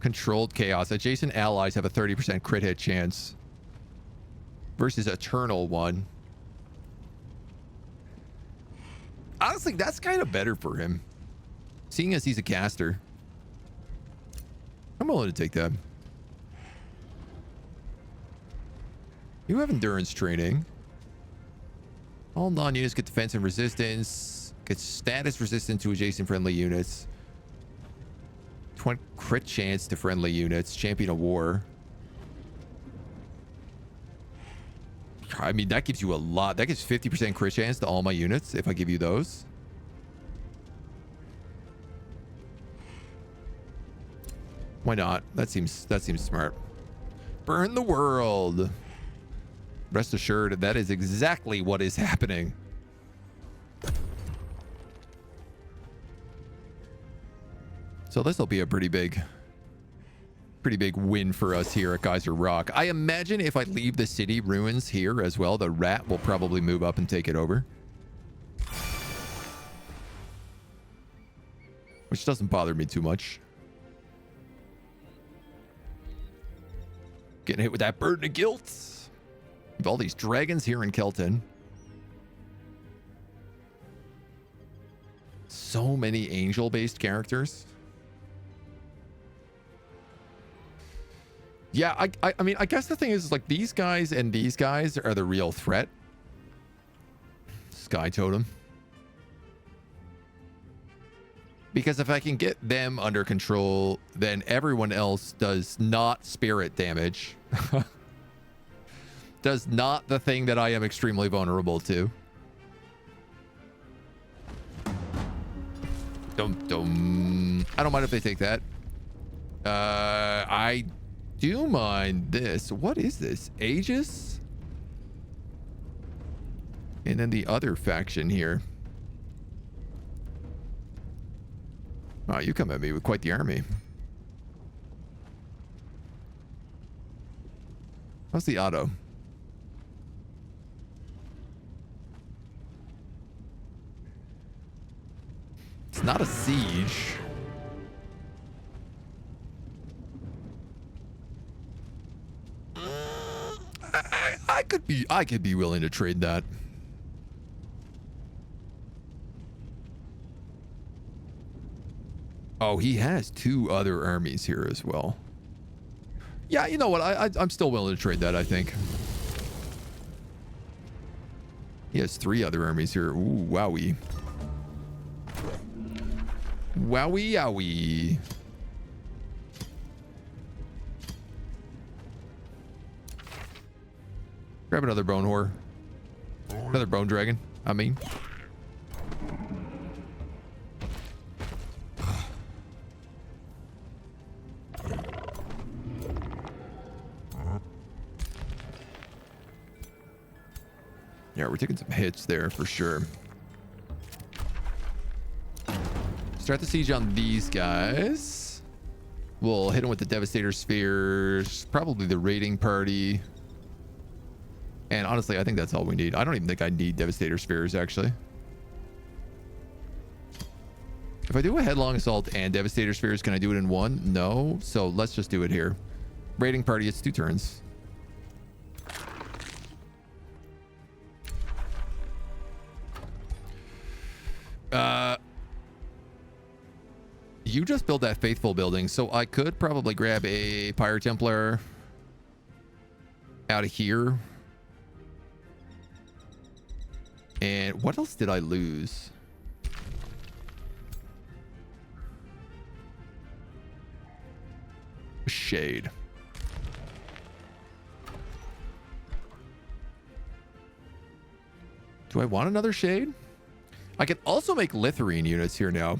Controlled chaos. Adjacent allies have a 30% crit hit chance. Versus Eternal one. Honestly, that's kind of better for him. Seeing as he's a caster. I'm willing to take that. You have endurance training. All non-units get defense and resistance. Get status resistant to adjacent friendly units. 20 crit chance to friendly units. Champion of War. I mean, that gives you a lot. That gives 50% crit chance to all my units if I give you those. Why not? That seems smart. Burn the world. Rest assured, that is exactly what is happening. So this will be a pretty big win for us here at Geyser Rock. I imagine if I leave the city ruins here as well, the rat will probably move up and take it over. Which doesn't bother me too much. Getting hit with that burden of guilt. With all these dragons here in Kelton. So many angel-based characters. Yeah, I mean, I guess the thing is, like, these guys and these guys are the real threat. Sky Totem. Because if I can get them under control, then everyone else does not spirit damage. Does not the thing that I am extremely vulnerable to. Dum-dum. I don't mind if they take that. I do mind this. What is this? Aegis? And then the other faction here. Oh, you come at me with quite the army. How's the auto? It's not a siege. I could be willing to trade that. Oh, he has 2 other armies here as well. Yeah, you know what? I'm still willing to trade that, I think. He has 3 other armies here. Ooh, wowie. Wowie, yowie. Grab another bone whore. Another bone dragon, I mean. Yeah, we're taking some hits there for sure. Start the siege on these guys. We'll hit them with the Devastator Spheres. Probably the raiding party. And honestly, I think that's all we need. I don't even think I need Devastator Spheres, actually. If I do a Headlong Assault and Devastator Spheres, can I do it in one? No. So let's just do it here. Raiding party, it's 2 turns. You just built that Faithful building, so I could probably grab a Pyre Templar out of here. And what else did I lose? Shade. Do I want another shade? I can also make Litherine units here now.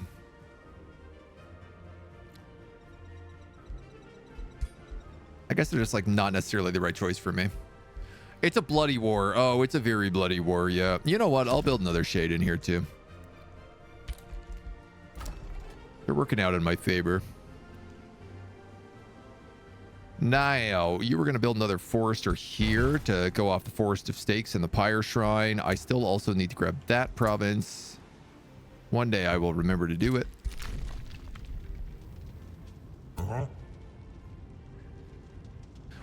I guess they're just like not necessarily the right choice for me. It's a bloody war. Oh, it's a very bloody war. Yeah. You know what? I'll build another shade in here too. working out in my favor. Now, you were going to build another forester here to go off the Forest of Stakes and the Pyre Shrine. I still also need to grab that province. One day I will remember to do it.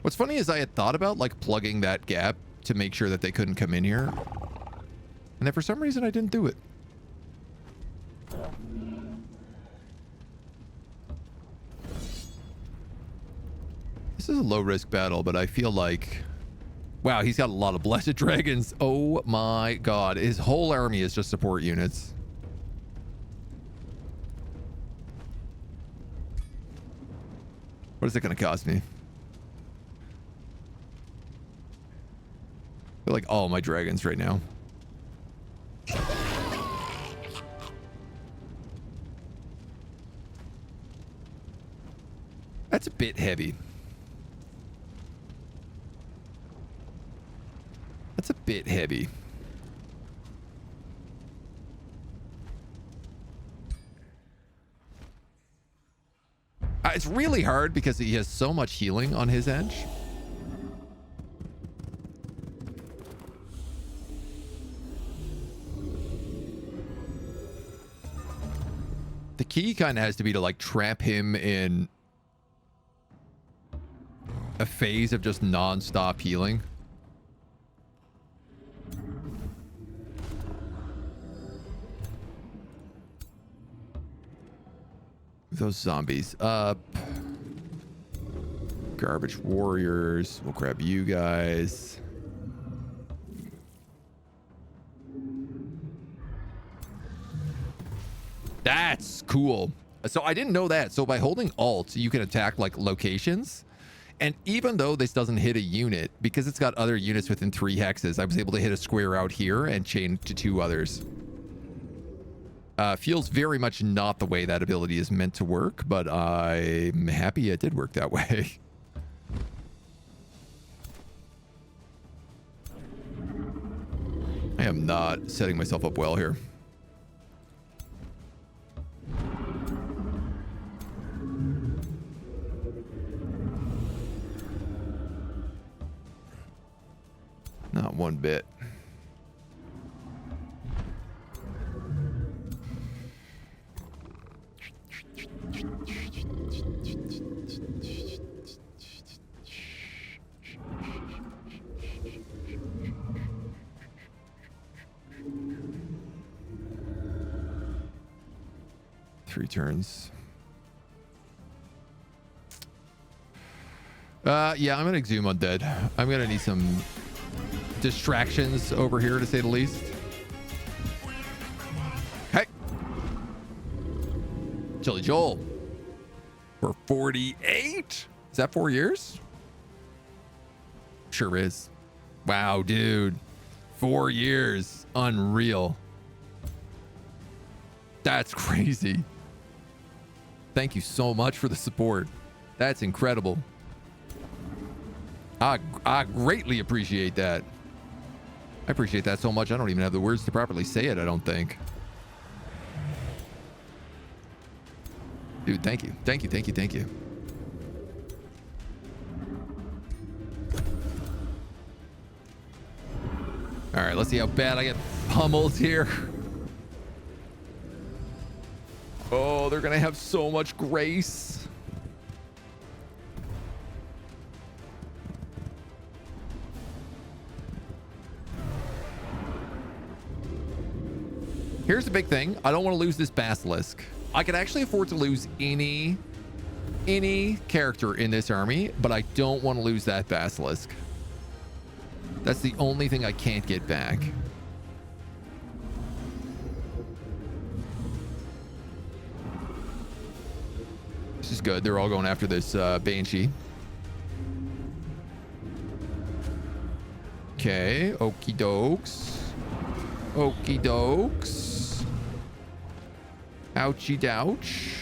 What's funny is I had thought about like plugging that gap to make sure that they couldn't come in here. And then for some reason I didn't do it. This is a low risk battle, but I feel like, wow, he's got a lot of blessed dragons. Oh my God. His whole army is just support units. What is it going to cost me? I feel like all my dragons right now. That's a bit heavy. That's a bit heavy. It's really hard because he has so much healing on his edge. The key kind of has to be to like trap him in a phase of just non-stop healing. Those zombies up. Garbage warriors. We'll grab you guys. That's cool. So I didn't know that. So by holding Alt, you can attack like locations. And even though this doesn't hit a unit, because it's got other units within 3 hexes, I was able to hit a square out here and chain to 2 others. Feels very much not the way that ability is meant to work, but I'm happy it did work that way. I am not setting myself up well here. Not one bit. Three turns. Yeah, I'm gonna exhume undead. I'm gonna need some distractions over here, to say the least. Hey, Chili Joel for 48. Is that 4 years? Sure is. Wow, dude, 4 years. Unreal. That's crazy. Thank you so much for the support. That's incredible. I greatly appreciate that. I appreciate that so much. I don't even have the words to properly say it, I don't think. Dude, thank you. Thank you, thank you, thank you. All right, let's see how bad I get pummeled here. Oh, they're gonna have so much grace. Here's the big thing. I don't want to lose this basilisk. I could actually afford to lose any character in this army, but I don't want to lose that basilisk. That's the only thing I can't get back. This is good. They're all going after this Banshee. Okay. Okie dokes. Okie dokes. Ouchie douch.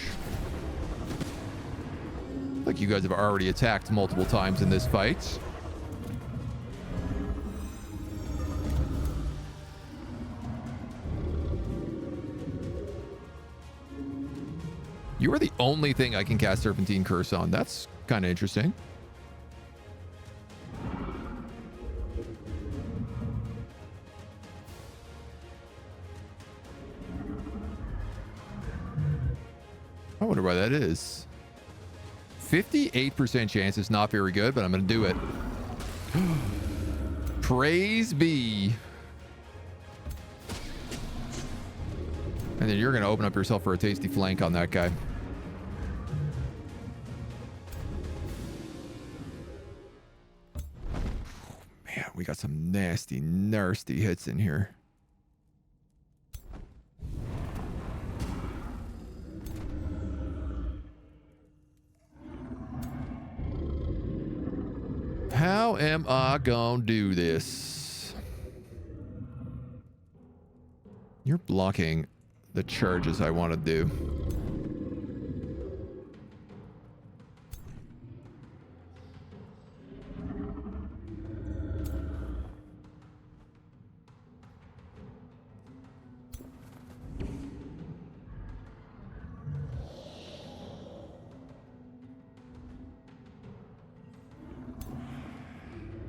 Like you guys have already attacked multiple times in this fight. You are the only thing I can cast Serpentine Curse on. That's kind of interesting. I wonder why that is. 58% chance is not very good, but I'm going to do it. Praise be. And then you're going to open up yourself for a tasty flank on that guy. Man, we got some nasty, nasty hits in here. How am I gonna do this? You're blocking the charges I want to do.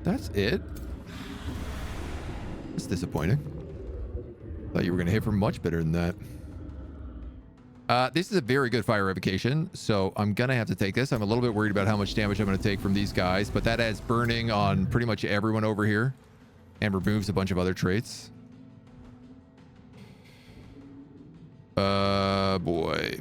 That's it? That's disappointing. Thought you were going to hit for much better than that. This is a very good fire revocation, so I'm going to have to take this. I'm a little bit worried about how much damage I'm going to take from these guys, but that adds burning on pretty much everyone over here and removes a bunch of other traits. Boy.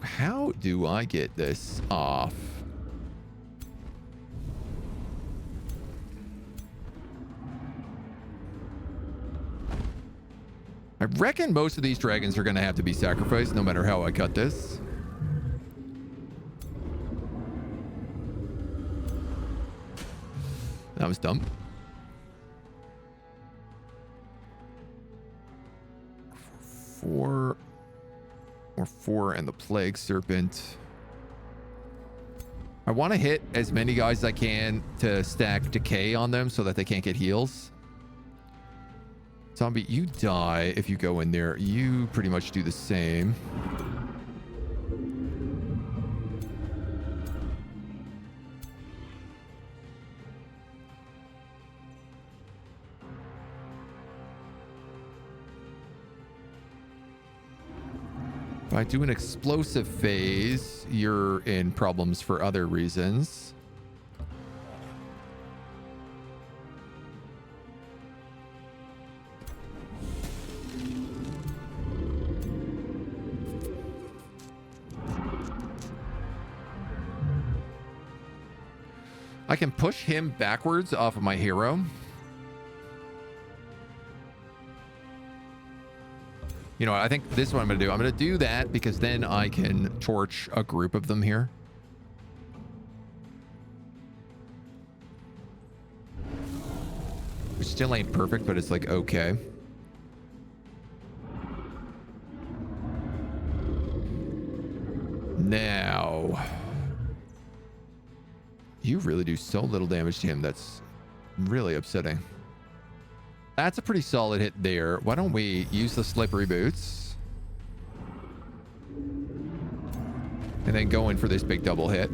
How do I get this off? I reckon most of these dragons are going to have to be sacrificed no matter how I cut this. That was dumb. 4 or 4 and the plague serpent. I want to hit as many guys as I can to stack decay on them so that they can't get heals. Zombie, you die if you go in there. You pretty much do the same. If I do an explosive phase, you're in problems for other reasons. I can push him backwards off of my hero. You know what? I think this is what I'm going to do. I'm going to do that because then I can torch a group of them here. Which still ain't perfect, but it's like, okay. Now, you really do so little damage to him. That's really upsetting. That's a pretty solid hit there. Why don't we use the slippery boots? And then go in for this big double hit.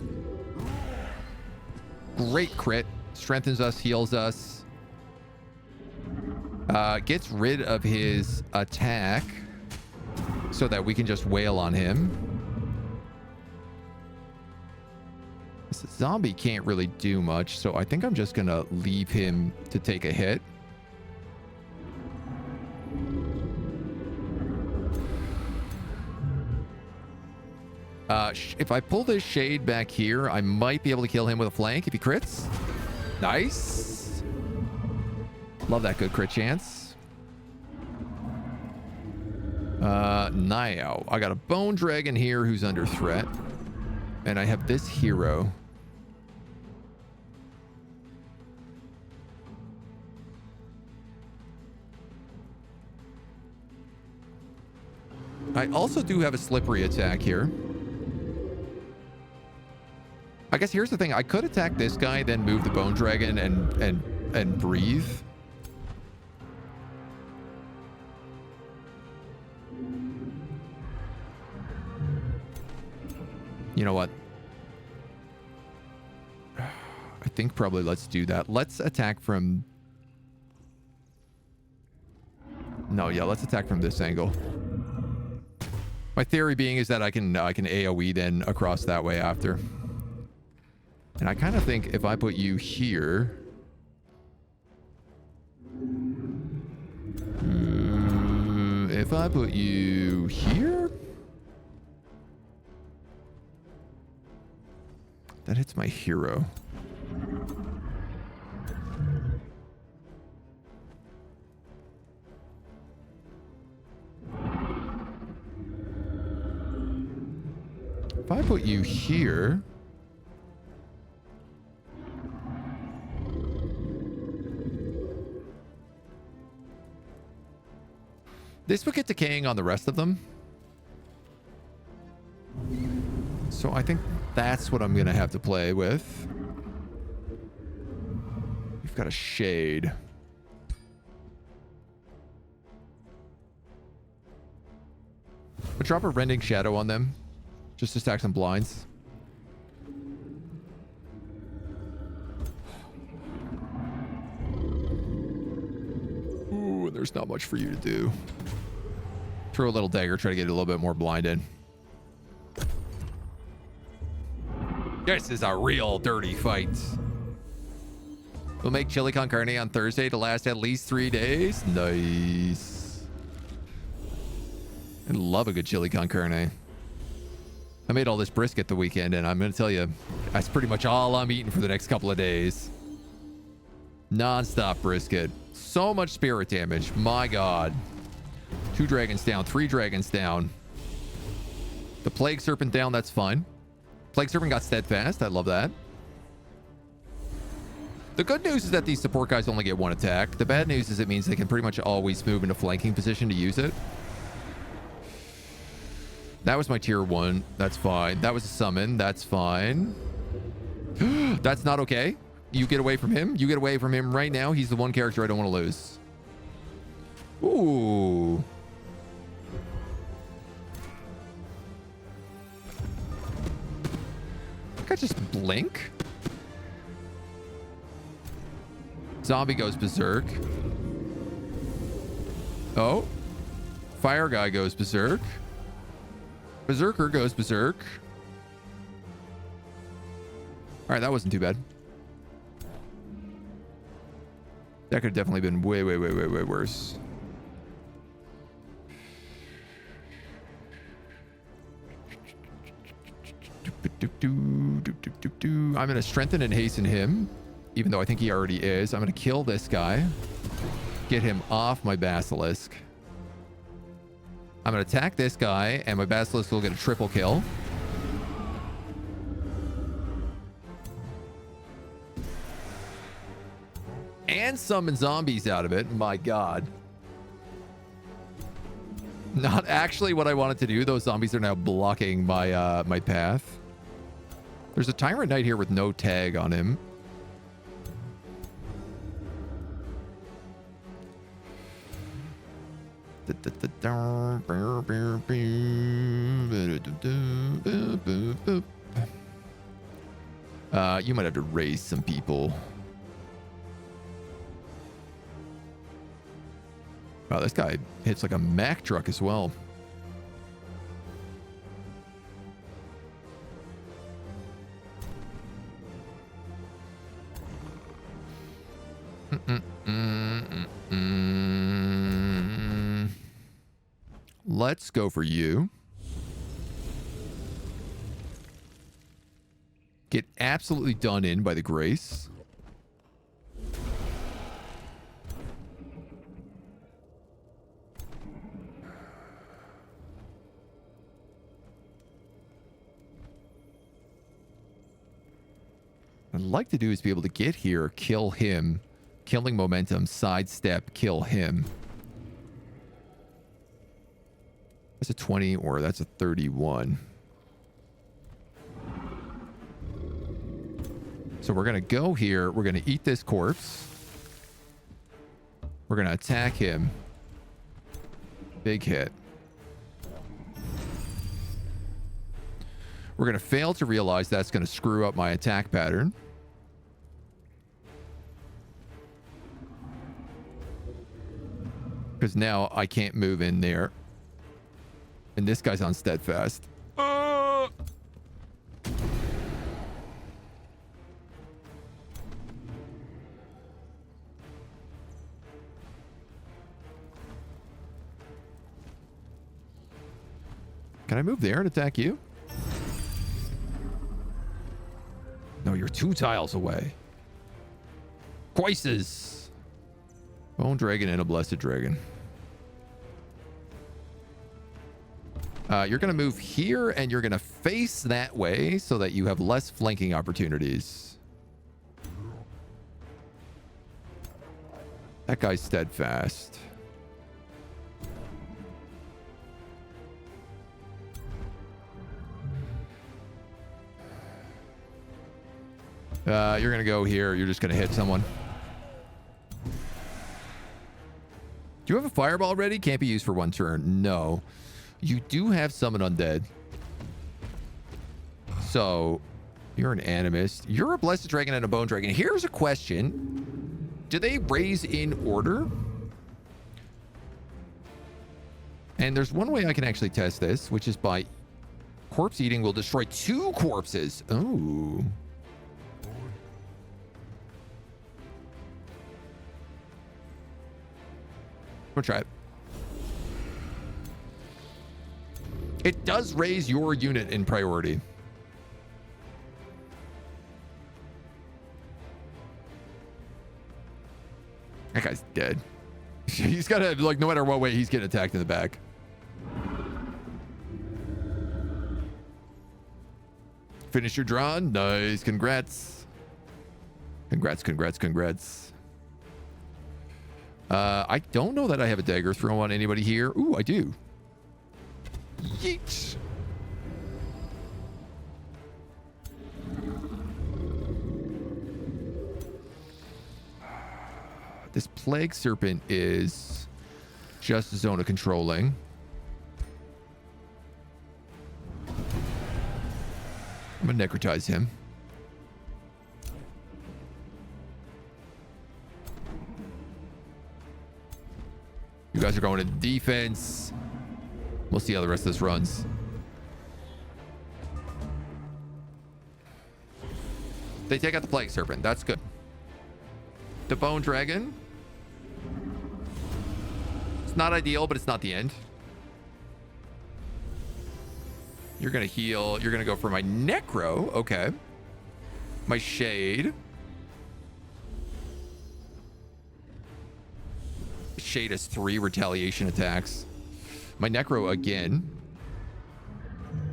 Great crit. Strengthens us, heals us. Gets rid of his attack so that we can just wail on him. This zombie can't really do much, so I think I'm just going to leave him to take a hit. If I pull this shade back here, I might be able to kill him with a flank if he crits. Nice. Love that good crit chance. Now, I got a bone dragon here who's under threat. And I have this hero. I also do have a slippery attack here. I guess here's the thing. I could attack this guy, then move the bone dragon and breathe. You know what? I think probably let's do that. Let's attack from... No, yeah, let's attack from this angle. My theory being is that I can AoE then across that way after. And I kind of think if I put you here... if I put you here... That hits my hero. If I put you here... This would get decaying on the rest of them. So I think that's what I'm going to have to play with. We've got a shade. But drop a rending shadow on them. Just to stack some blinds. Ooh, there's not much for you to do. Throw a little dagger, try to get a little bit more blinded. This is a real dirty fight. We'll make chili con carne on Thursday to last at least 3 days. Nice. I love a good chili con carne. I made all this brisket the weekend, and I'm going to tell you, that's pretty much all I'm eating for the next couple of days. Non-stop brisket. So much spirit damage. My God. 2 dragons down, 3 dragons down. The Plague Serpent down, that's fine. Plague Serpent got steadfast. I love that. The good news is that these support guys only get 1 attack. The bad news is it means they can pretty much always move into flanking position to use it. That was my tier 1. That's fine. That was a summon. That's fine. That's not okay. You get away from him. You get away from him right now. He's the one character I don't want to lose. Ooh. I just blink. Zombie goes berserk. Oh. Fire guy goes berserk. Berserker goes berserk. All right, that wasn't too bad. That could have definitely been way worse. I'm going to strengthen and hasten him, even though I think he already is. I'm going to kill this guy. Get him off my basilisk. I'm going to attack this guy, and my basilisk will get a triple kill. And summon zombies out of it. My God. Not actually what I wanted to do. Those zombies are now blocking my my path. There's a Tyrant Knight here with no tag on him. You might have to raise some people. Wow, this guy hits like a Mack truck as well. Let's go for you. Get absolutely done in by the Grace. What I'd like to do is be able to get here, kill him, killing momentum, sidestep, kill him. That's a 20 or that's a 31. So we're going to go here. We're going to eat this corpse. We're going to attack him. Big hit. We're going to fail to realize that's going to screw up my attack pattern. Because now I can't move in there. And this guy's on steadfast. Can I move there and attack you? No, you're 2 tiles away. Twices. Bone dragon and a blessed dragon. You're going to move here and you're going to face that way so that you have less flanking opportunities. That guy's steadfast. You're going to go here. You're just going to hit someone. Do you have a fireball ready? Can't be used for 1 turn. No. You do have summon undead. So, you're an animist. You're a blessed dragon and a bone dragon. Here's a question. Do they raise in order? And there's one way I can actually test this, which is by corpse eating will destroy 2 corpses. Oh. We'll try it. It does raise your unit in priority. That guy's dead. He's got to, like, no matter what way, he's getting attacked in the back. Finish your draw. Nice. Congrats. Congrats. I don't know that I have a dagger throw on anybody here. Ooh, I do. Yeet. This plague serpent is just zone of controlling. I'm gonna necrotize him. You guys are going to defense. We'll see how the rest of this runs. They take out the plague serpent. That's good. The bone dragon. It's not ideal, but it's not the end. You're going to heal. You're going to go for my necro. Okay. My shade. Shade has 3 retaliation attacks. My necro again.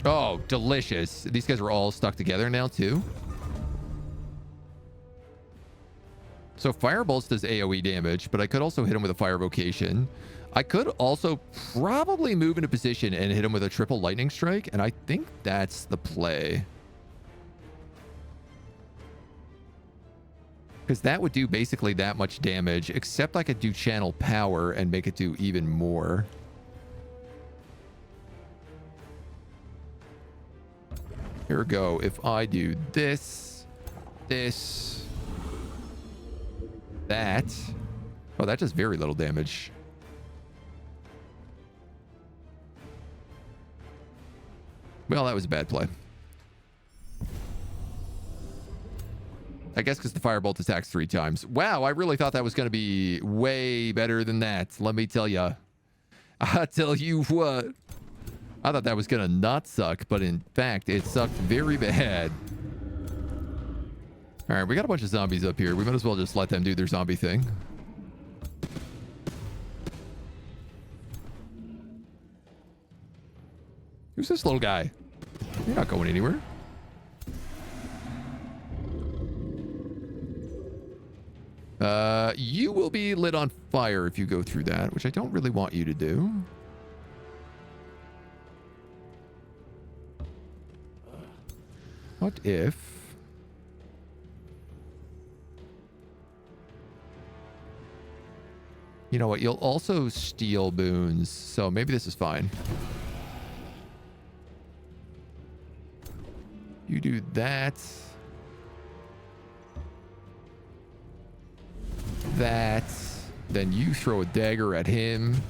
Oh, delicious. These guys are all stuck together now too. So Firebolts does AoE damage, but I could also hit him with a Fire Vocation. I could also probably move into position and hit him with a triple Lightning Strike, and I think that's the play. Because that would do basically that much damage, except I could do Channel Power and make it do even more. Here we go. If I do this, that. Oh, that does very little damage. Well, that was a bad play. I guess because the Firebolt attacks 3 times. Wow, I really thought that was going to be way better than that. Let me tell you. I tell you what. I thought that was going to not suck, but in fact, it sucked very bad. All right, we got a bunch of zombies up here. We might as well just let them do their zombie thing. Who's this little guy? You're not going anywhere. You will be lit on fire if you go through that, which I don't really want you to do. What if You know what? You'll also steal boons, so maybe this is fine. You do that. That. Then you throw a dagger at him.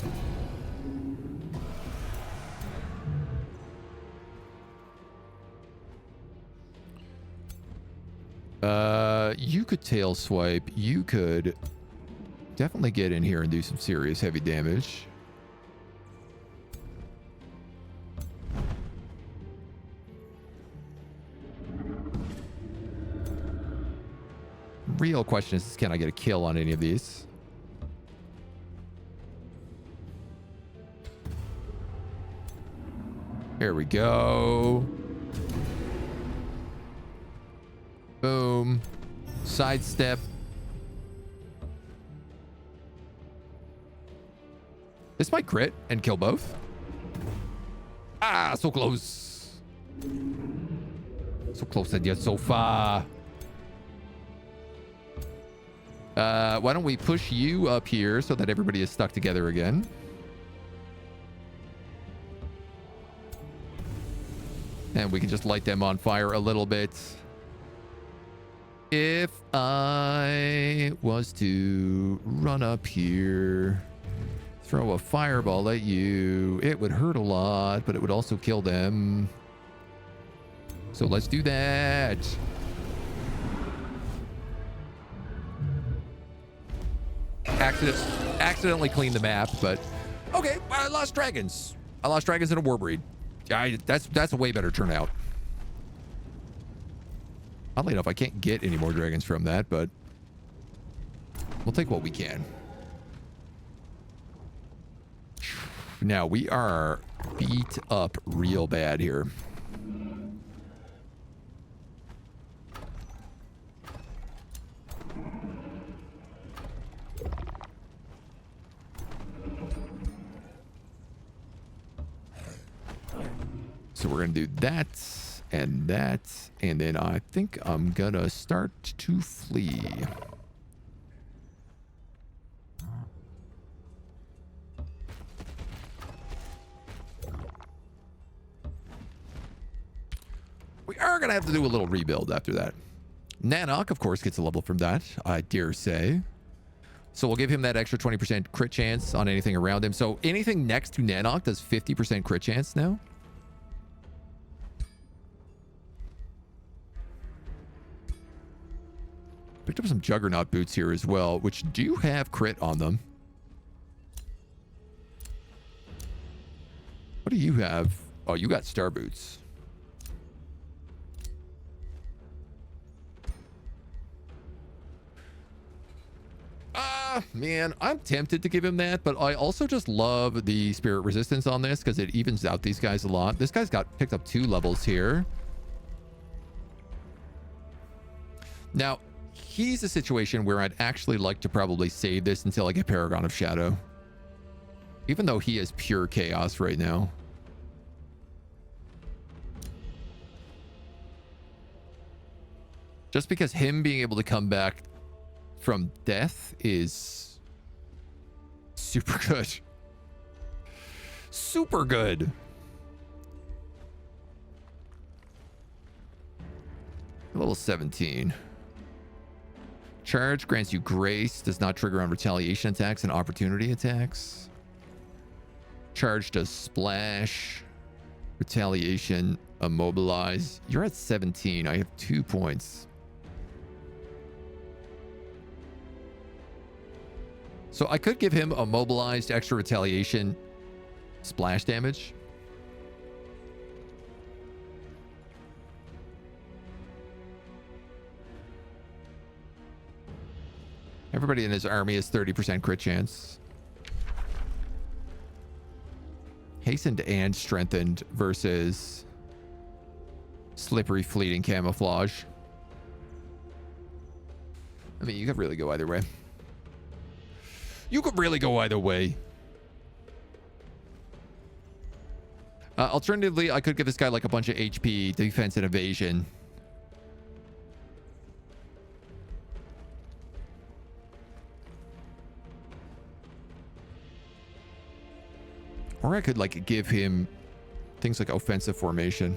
You could tail swipe. You could definitely get in here and do some serious heavy damage. Real question is, can I get a kill on any of these? Here we go. Boom. Sidestep. This might crit and kill both. Ah, so close. So close and yet so far. Why don't we push you up here so that everybody is stuck together again? And we can just light them on fire a little bit. If I was to run up here, throw a fireball at you, it would hurt a lot, but it would also kill them. So let's do that. Accidentally cleaned the map, but okay. I lost dragons. I lost dragons in a warbreed. That's a way better turnout. Oddly enough, I can't get any more dragons from that, but we'll take what we can. Now we are beat up real bad here. So we're going to do that and that. And then I think I'm going to start to flee. We are going to have to do a little rebuild after that. Nanok, of course, gets a level from that, I dare say. So we'll give him that extra 20% crit chance on anything around him. So anything next to Nanok does 50% crit chance now. Picked up some Juggernaut boots here as well, which do have crit on them. What do you have? Oh, you got star boots. Man, I'm tempted to give him that, but I also just love the spirit resistance on this because it evens out these guys a lot. This guy's got picked up 2 levels here. Now, he's a situation where I'd actually like to probably save this until I get Paragon of Shadow. Even though he is pure chaos right now. Just because him being able to come back from death is super good. Super good. Level 17. Charge grants you grace, does not trigger on retaliation attacks and opportunity attacks. Charge does splash. Retaliation, immobilize. You're at 17. I have 2 points. So I could give him immobilized, extra retaliation, splash damage. Everybody in his army has 30% crit chance. Hastened and strengthened versus slippery, fleeting camouflage. I mean, you could really go either way. You could really go either way. Alternatively, I could give this guy like a bunch of HP, defense, and evasion. Or I could like give him things like offensive formation.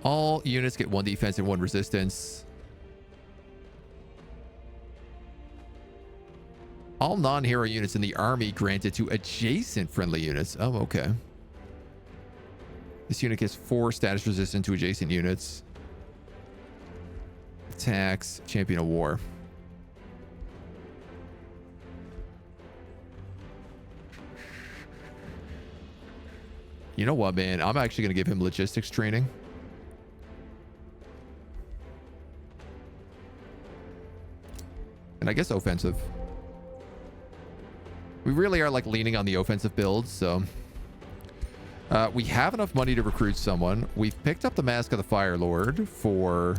All units get 1 defense and 1 resistance. All non-hero units in the army granted to adjacent friendly units. Oh, okay. This unit gets 4 status resistant to adjacent units. Attacks, champion of war. You know what, man? I'm actually going to give him logistics training. And I guess offensive. We really are like leaning on the offensive builds, so we have enough money to recruit someone. We've picked up the Mask of the Fire Lord for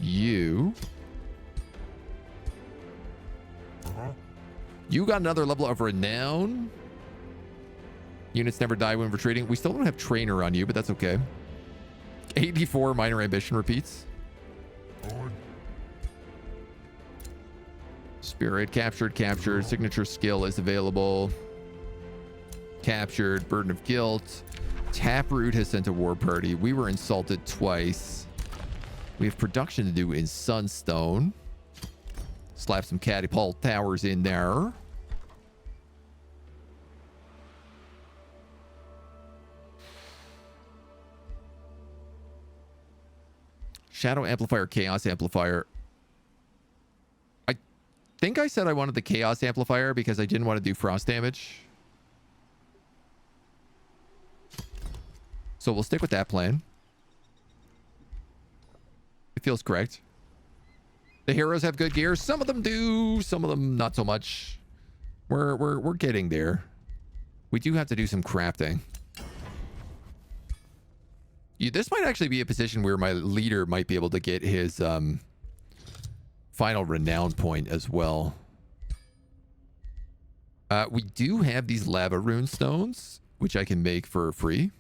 you. You got another level of renown. Units never die when retreating. We still don't have trainer on you, but that's okay. 84 minor ambition repeats. Spirit, captured. Signature skill is available. Captured, burden of guilt. Taproot has sent a war party. We were insulted twice. We have production to do in Sunstone. Slap some catapult towers in there. Shadow amplifier, chaos amplifier. I think I said I wanted the chaos amplifier because I didn't want to do frost damage. So we'll stick with that plan. It feels correct. The heroes have good gear. Some of them do, some of them not so much. We're getting there. We do have to do some crafting. This might actually be a position where my leader might be able to get his final renown point as well. We do have these lava rune stones, which I can make for free.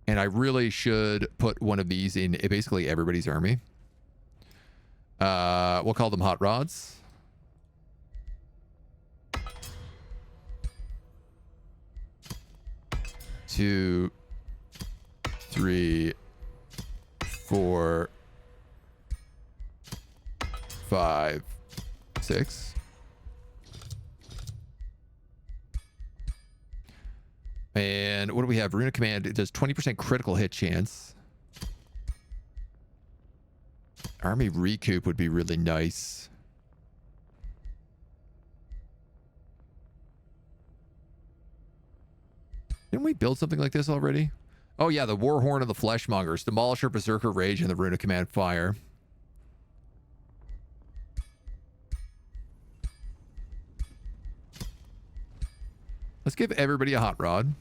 And I really should put one of these in basically everybody's army. We'll call them hot rods. Two, 3, 4, 5, 6. And what do we have? Rune of Command. It does 20% critical hit chance. Army recoup would be really nice. Didn't we build something like this already? Oh yeah, the Warhorn of the Fleshmongers, Demolisher, Berserker Rage, and the Rune of Command Fire. Let's give everybody a hot rod.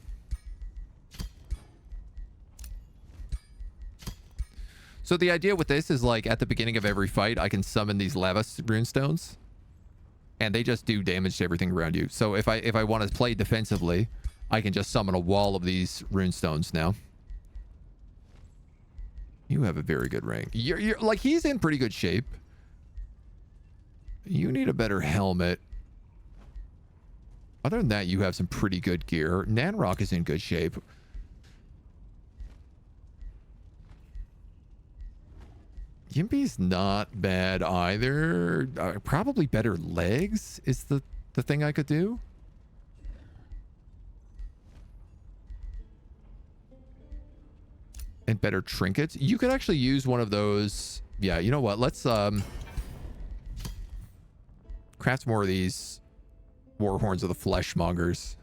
So the idea with this is like at the beginning of every fight, I can summon these lava runestones, and they just do damage to everything around you. So if I want to play defensively, I can just summon a wall of these runestones now. You have a very good rank. You're like, he's in pretty good shape. You need a better helmet. Other than that, you have some pretty good gear. Nanrock is in good shape. Yimpy's not bad either. Probably better legs is the thing I could do. And better trinkets. You could actually use one of those. Yeah, you know what? Let's craft more of these Warhorns of the Fleshmongers.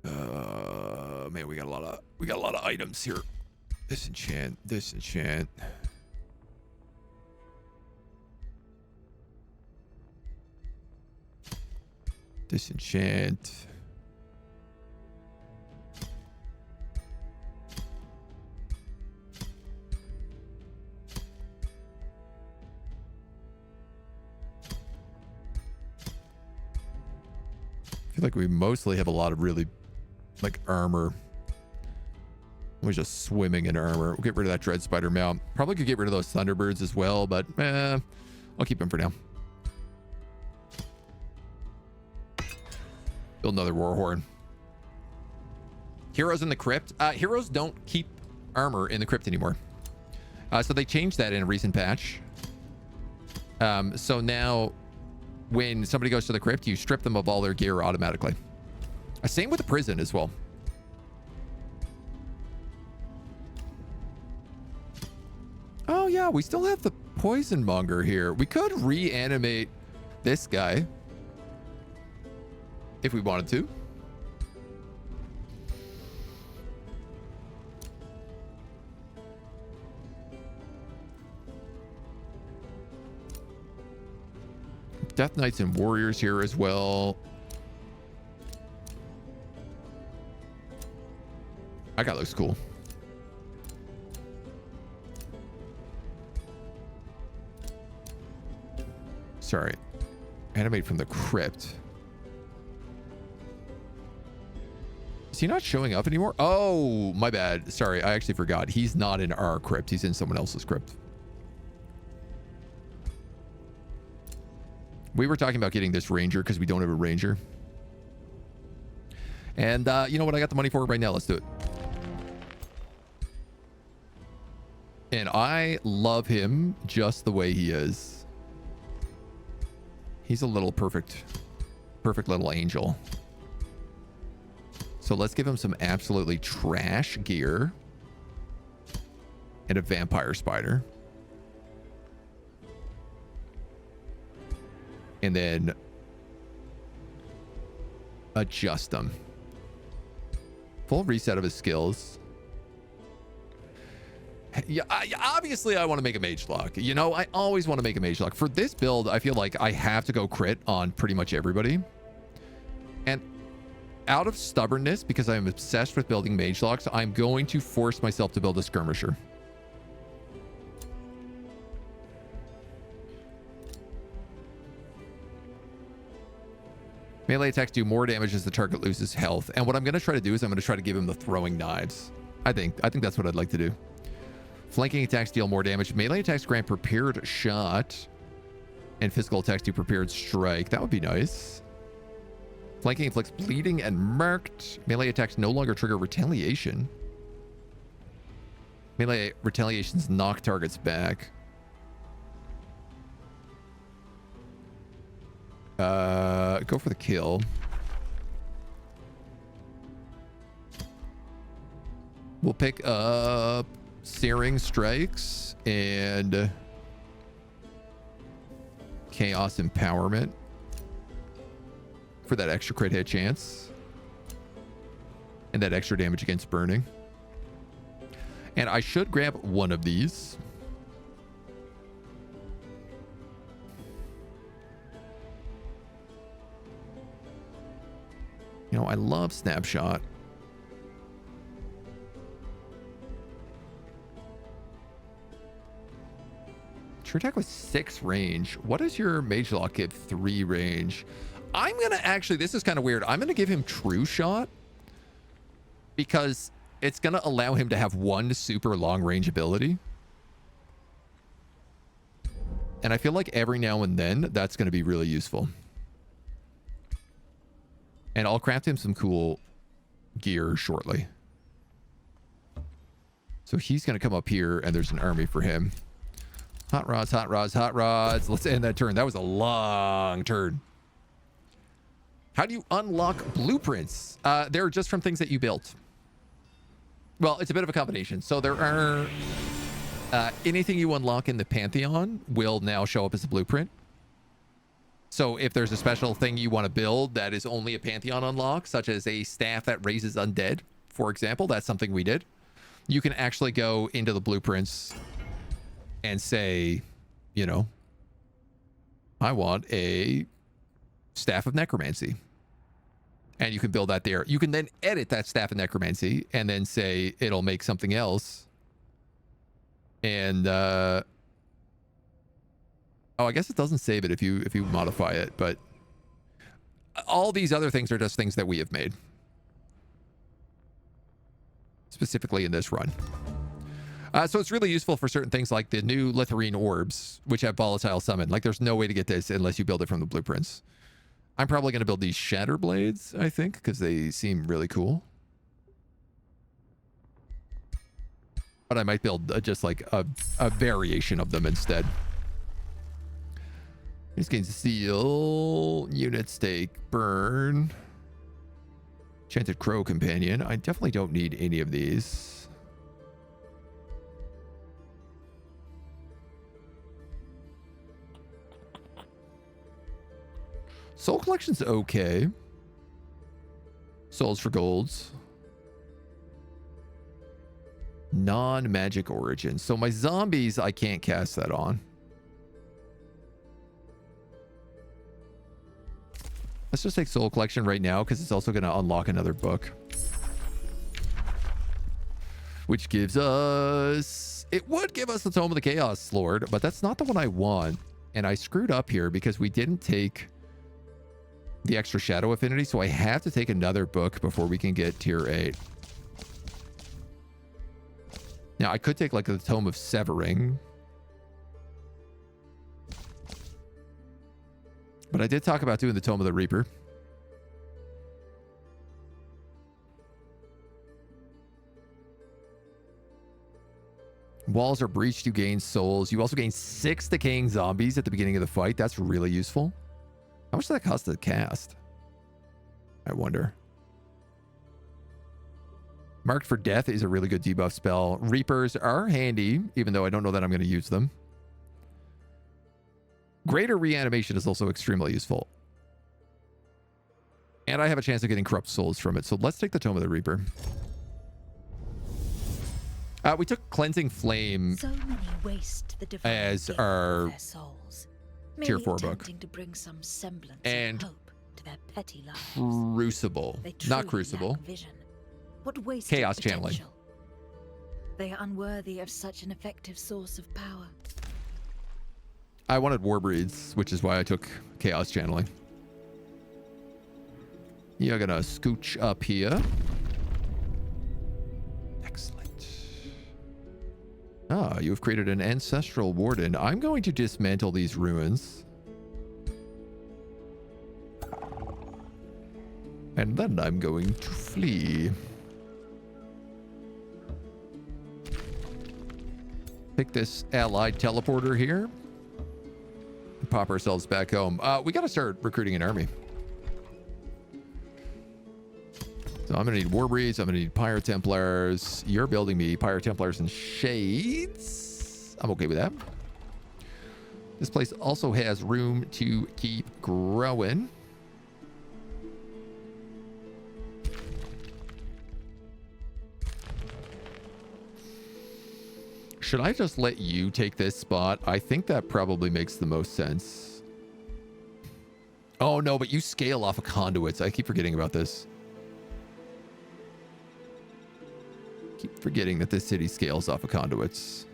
Man, we got a lot of items here. Disenchant. I feel like we mostly have a lot of really like armor. We're just swimming in armor. We'll get rid of that Dread Spider mount. Probably could get rid of those Thunderbirds as well, but I'll keep them for now. Build another Warhorn. Heroes in the crypt. Heroes don't keep armor in the crypt anymore. So they changed that in a recent patch. So now when somebody goes to the crypt, you strip them of all their gear automatically. Same with the prison as well. Oh yeah, we still have the poison monger here. We could reanimate this guy if we wanted to. Death Knights and Warriors here as well. That guy looks cool. Sorry. Animate from the crypt. Is he not showing up anymore? Oh, my bad. Sorry, I actually forgot. He's not in our crypt. He's in someone else's crypt. We were talking about getting this ranger because we don't have a ranger. And you know what? I got the money for it right now. Let's do it. And I love him just the way he is. He's a little perfect little angel. So let's give him some absolutely trash gear and a vampire spider. And then adjust them. Full reset of his skills. Yeah, obviously I want to make a mage lock. You know, I always want to make a mage lock. For this build, I feel like I have to go crit on pretty much everybody. And out of stubbornness, because I'm obsessed with building mage locks, I'm going to force myself to build a skirmisher. Melee attacks do more damage as the target loses health. And what I'm going to try to do is I'm going to try to give him the throwing knives. I think that's what I'd like to do. Flanking attacks deal more damage. Melee attacks grant prepared shot. And physical attacks do prepared strike. That would be nice. Flanking inflicts bleeding and marked. Melee attacks no longer trigger retaliation. Melee retaliations knock targets back. Go for the kill. We'll pick up Searing Strikes and Chaos Empowerment for that extra crit hit chance and that extra damage against burning. And I should grab one of these. You know, I love Snapshot. True attack with 6 range. What does your mage lock give? 3 range. I'm gonna actually, this is kind of weird. I'm gonna give him True Shot because it's gonna allow him to have 1 super long range ability. And I feel like every now and then that's gonna be really useful. And I'll craft him some cool gear shortly. So he's going to come up here and there's an army for him. Hot rods, hot rods, hot rods. Let's end that turn. That was a long turn. How do you unlock blueprints? They're just from things that you built. Well, it's a bit of a combination. So there are anything you unlock in the Pantheon will now show up as a blueprint. So if there's a special thing you want to build that is only a Pantheon unlock, such as a staff that raises undead, for example, that's something we did. You can actually go into the blueprints and say, you know, I want a staff of necromancy. And you can build that there. You can then edit that staff of necromancy and then say it'll make something else. And oh, I guess it doesn't save it if you modify it, but all these other things are just things that we have made. Specifically in this run. So it's really useful for certain things like the new Litharine orbs, which have volatile summon. Like there's no way to get this unless you build it from the blueprints. I'm probably going to build these shatter blades, I think, because they seem really cool. But I might build just like a variation of them instead. These gain seal, unit stake, burn. Enchanted Crow Companion. I definitely don't need any of these. Soul Collection's okay. Souls for golds. Non-magic origin. So my zombies, I can't cast that on. Let's just take Soul Collection right now because it's also going to unlock another book. Which gives us... It would give us the Tome of the Chaos Lord, but that's not the one I want. And I screwed up here because we didn't take the extra Shadow Affinity, so I have to take another book before we can get tier 8. Now, I could take like the Tome of Severing. But I did talk about doing the Tome of the Reaper. Walls are breached, you gain souls. You also gain 6 decaying zombies at the beginning of the fight. That's really useful. How much does that cost to cast? I wonder. Marked for Death is a really good debuff spell. Reapers are handy, even though I don't know that I'm going to use them. Greater Reanimation is also extremely useful. And I have a chance of getting Corrupt Souls from it. So let's take the Tome of the Reaper. We took Cleansing Flame so many waste the as our their souls, tier 4 book. To bring some semblance and of hope to their petty lives. Crucible. Not Crucible. What wasted Chaos Channeling. potential. They are unworthy of such an effective source of power. I wanted Warbreeds, which is why I took Chaos Channeling. You're gonna scooch up here. Excellent. Ah, you've created an Ancestral Warden. I'm going to dismantle these ruins. And then I'm going to flee. Pick this allied teleporter here. Pop ourselves back home. We got to start recruiting an army. So I'm going to need Warbreeds. I'm going to need Pyre Templars. You're building me Pyre Templars and Shades. I'm okay with that. This place also has room to keep growing. Should I just let you take this spot? I think that probably makes the most sense. Oh, no, but you scale off of conduits. I keep forgetting about this. Keep forgetting that this city scales off of conduits.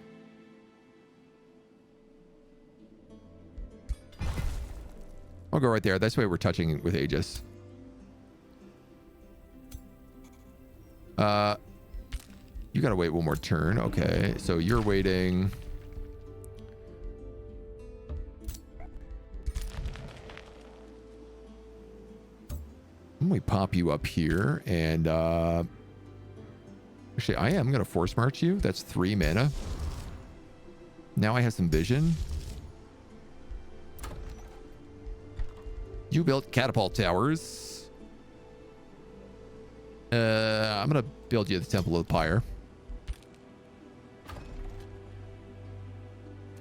I'll go right there. That's why we're touching with Aegis. You gotta wait one more turn. Okay, so you're waiting. We pop you up here, and actually, I am gonna force march you. That's 3 mana. Now I have some vision. You built catapult towers. I'm gonna build you the Temple of the Pyre.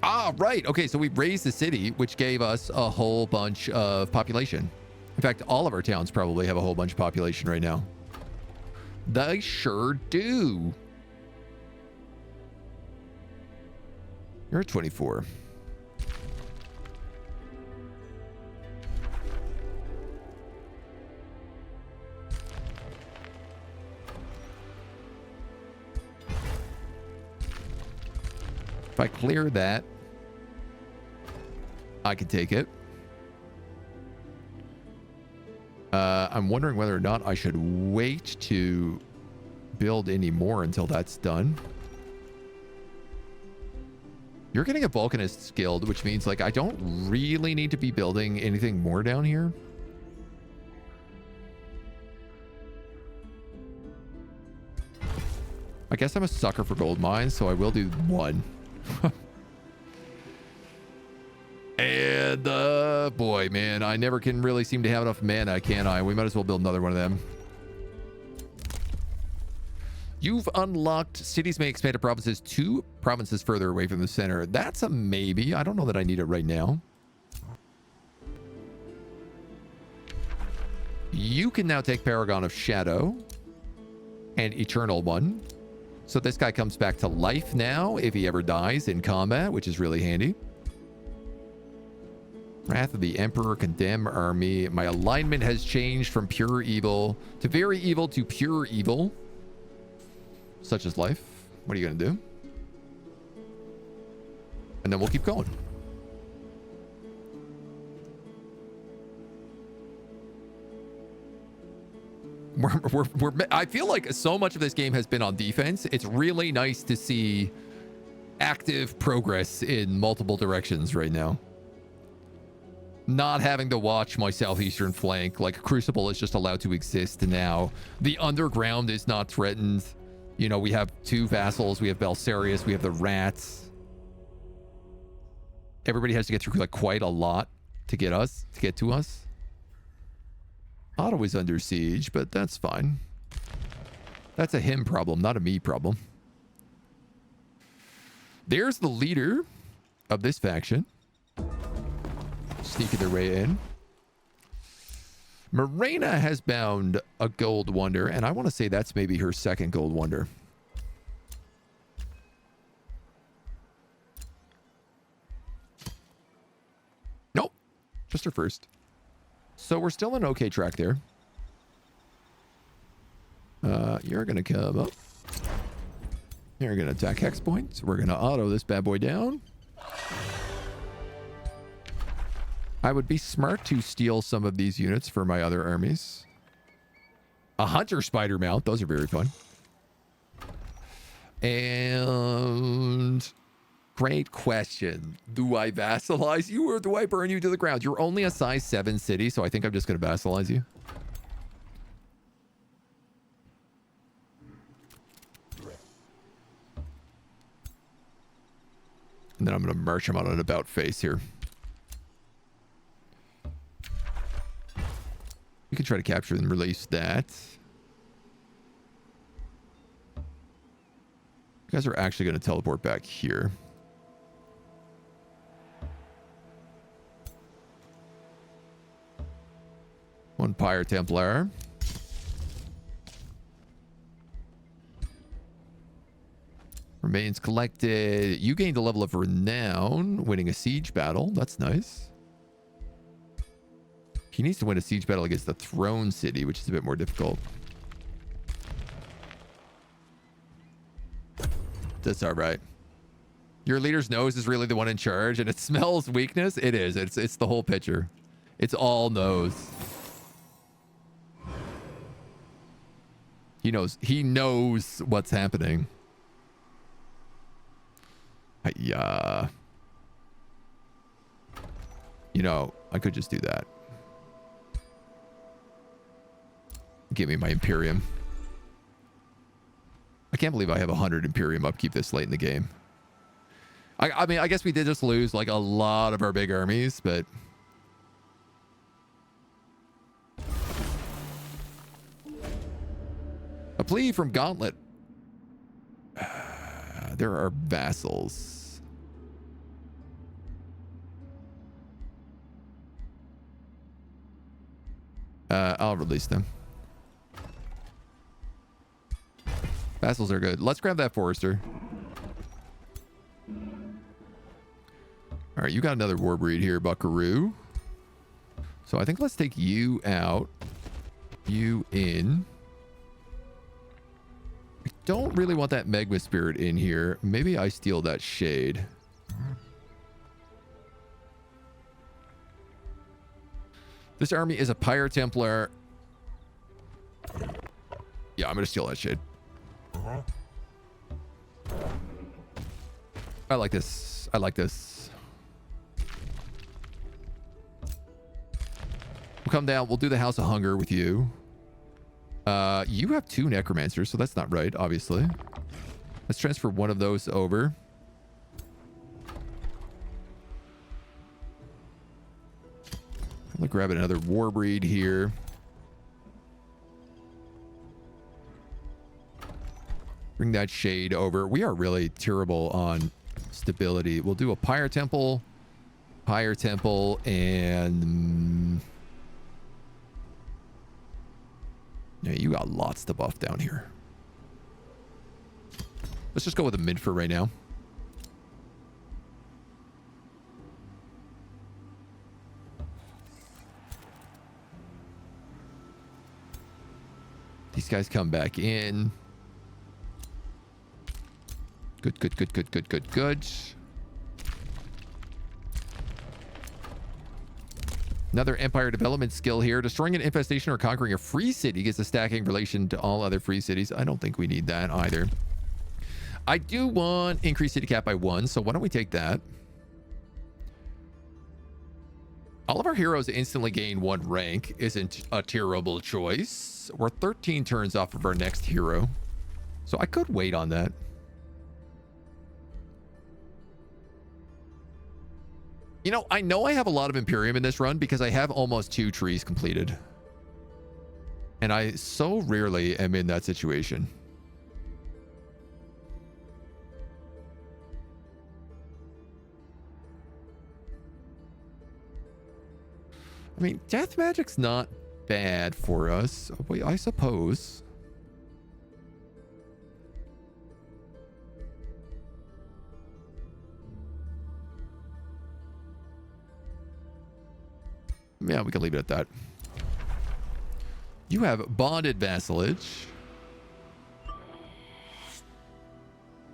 Ah, right. Okay, so we raised the city, which gave us a whole bunch of population. In fact, all of our towns probably have a whole bunch of population right now. They sure do. You're at 24. If I clear that, I can take it. I'm wondering whether or not I should wait to build any more until that's done. You're getting a Vulcanist Guild, which means like I don't really need to be building anything more down here. I guess I'm a sucker for gold mines, so I will do one. And, boy, man, I never can really seem to have enough mana, can I? We might as well build another one of them. You've unlocked cities may expand to provinces 2 provinces further away from the center. That's a maybe. I don't know that I need it right now. You can now take Paragon of Shadow and Eternal One. So this guy comes back to life now if he ever dies in combat, which is really handy. Wrath of the Emperor, Condemn Army. My alignment has changed from pure evil to very evil to pure evil. Such as life. What are you going to do? And then we'll keep going. I feel like so much of this game has been on defense. It's really nice to see active progress in multiple directions right now. Not having to watch my southeastern flank. Like, Crucible is just allowed to exist now. The underground is not threatened. You know, we have 2 vassals. We have Belsarius. We have the rats. Everybody has to get through, like, quite a lot to get to us. Otto is under siege, but that's fine. That's a him problem, not a me problem. There's the leader of this faction. Sneaking their way in. Morena has bound a gold wonder, and I want to say that's maybe her second gold wonder. Nope, just her first. So we're still on okay track there. You're going to come up. You're going to attack hex points. We're going to auto this bad boy down. I would be smart to steal some of these units for my other armies. A hunter spider mount. Those are very fun. And great question. Do I vassalize you or do I burn you to the ground? You're only a size 7 city, so I think I'm just going to vassalize you. And then I'm going to march him on an about face here. We can try to capture and release that. You guys are actually going to teleport back here. One Pyre Templar. Remains collected. You gained a level of renown, winning a siege battle. That's nice. He needs to win a siege battle against the Throne City, which is a bit more difficult. That's all right. Your leader's nose is really the one in charge, and it smells weakness. It is. It's the whole picture. It's all nose. He knows. He knows what's happening. Yeah. You know, I could just do that. Give me my Imperium. I can't believe I have 100 Imperium upkeep this late in the game. I mean, I guess we did just lose like a lot of our big armies, but... A plea from Gauntlet. There are vassals. I'll release them. Vassals are good. Let's grab that forester. All right, you got another war breed here, Buckaroo. So I think let's take you out. You in. I don't really want that Magma spirit in here. Maybe I steal that shade. This army is a Pyre Templar. Yeah, I'm going to steal that shade. I like this. I like this. We'll come down. We'll do the House of Hunger with you. You have 2 necromancers, so that's not right, obviously. Let's transfer one of those over. I'm gonna grab another war breed here. Bring that shade over. We are really terrible on stability. We'll do a Pyre Temple, and... yeah, you got lots to buff down here. Let's just go with a mid for right now. These guys come back in. Good, good, good, good, good, good, good. Another Empire development skill here. Destroying an infestation or conquering a free city gives a stacking relation to all other free cities. I don't think we need that either. I do want increased city cap by 1, so why don't we take that? All of our heroes instantly gain 1 rank. Isn't a terrible choice. We're 13 turns off of our next hero, so I could wait on that. You know I have a lot of Imperium in this run because I have almost 2 trees completed. And I so rarely am in that situation. I mean, death magic's not bad for us. Wait, I suppose. Yeah, we can leave it at that. You have bonded vassalage.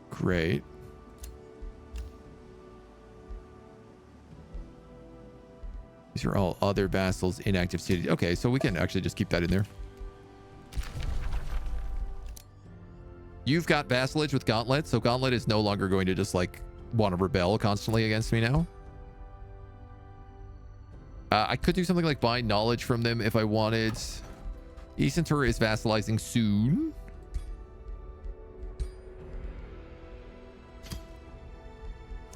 Great. These are all other vassals, inactive cities. Okay, so we can actually just keep that in there. You've got vassalage with Gauntlet, so Gauntlet is no longer going to just like want to rebel constantly against me now. I could do something like buy knowledge from them if I wanted. Ecentor is vassalizing soon.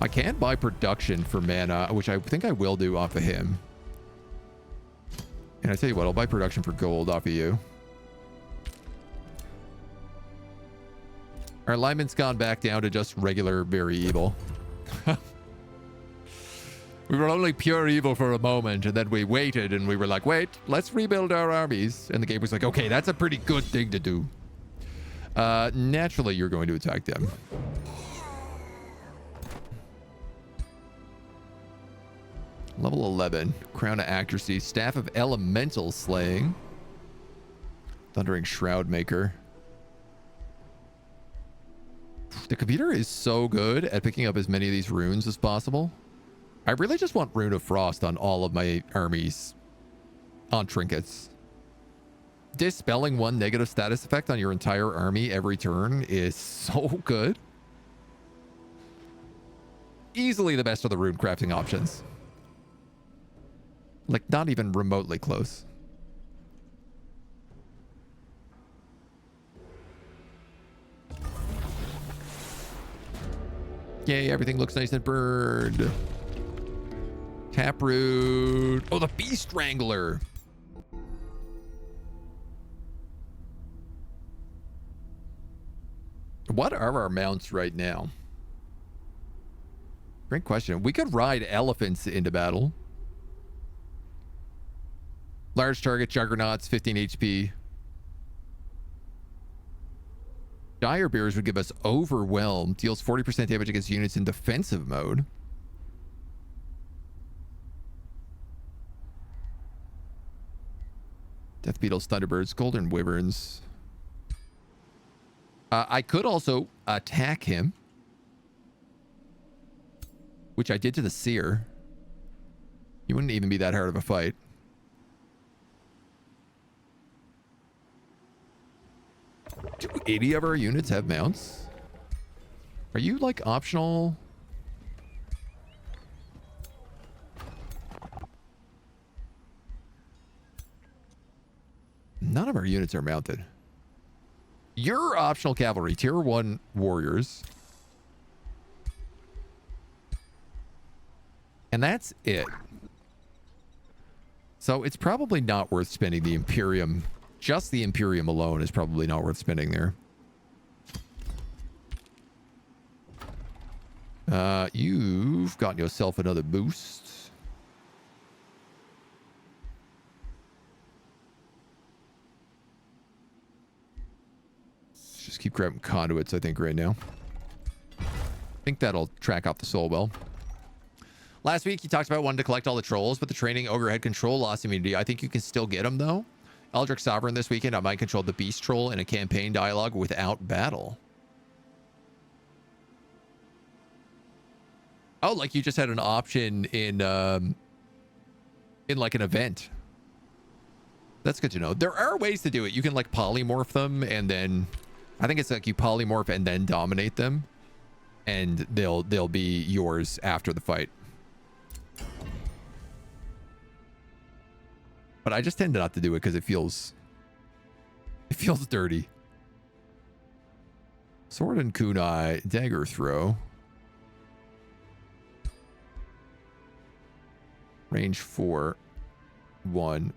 I can buy production for mana, which I think I will do off of him. And I tell you what, I'll buy production for gold off of you. Our alignment's gone back down to just regular very evil. We were only pure evil for a moment, and then we waited, and we were like, wait, let's rebuild our armies. And the game was like, okay, that's a pretty good thing to do. Naturally, you're going to attack them. Level 11. Crown of Accuracy. Staff of Elemental Slaying. Thundering Shroud Maker. The computer is so good at picking up as many of these runes as possible. I really just want Rune of Frost on all of my armies on trinkets. Dispelling 1 negative status effect on your entire army every turn is so good. Easily the best of the rune crafting options. Like, not even remotely close. Yay, everything looks nice and burned. Taproot. Oh, the Beast Wrangler. What are our mounts right now? Great question. We could ride elephants into battle. Large target, Juggernauts, 15 HP. Dire Bears would give us Overwhelm. Deals 40% damage against units in defensive mode. Death Beetles, Thunderbirds, Golden Wyverns. I could also attack him, which I did to the Seer. He wouldn't even be that hard of a fight. Do any of our units have mounts? Are you like optional? None of our units are mounted. Your optional cavalry, tier 1 warriors. And that's it. So it's probably not worth spending the Imperium. Just the Imperium alone is probably not worth spending there. You've gotten yourself another boost. Let's just keep grabbing conduits, I think, right now. I think that'll track off the soul well. Last week, you talked about wanting to collect all the trolls, but the training ogre had control loss immunity. I think you can still get them, though. Eldritch Sovereign this weekend, I might control the beast troll in a campaign dialogue without battle. Oh, like you just had an option in like an event. That's good to know. There are ways to do it. You can like polymorph them, and then I think it's like you polymorph and then dominate them, and they'll be yours after the fight. But I just tend not to do it because it feels dirty. Sword and kunai, dagger throw. Range 4, 1.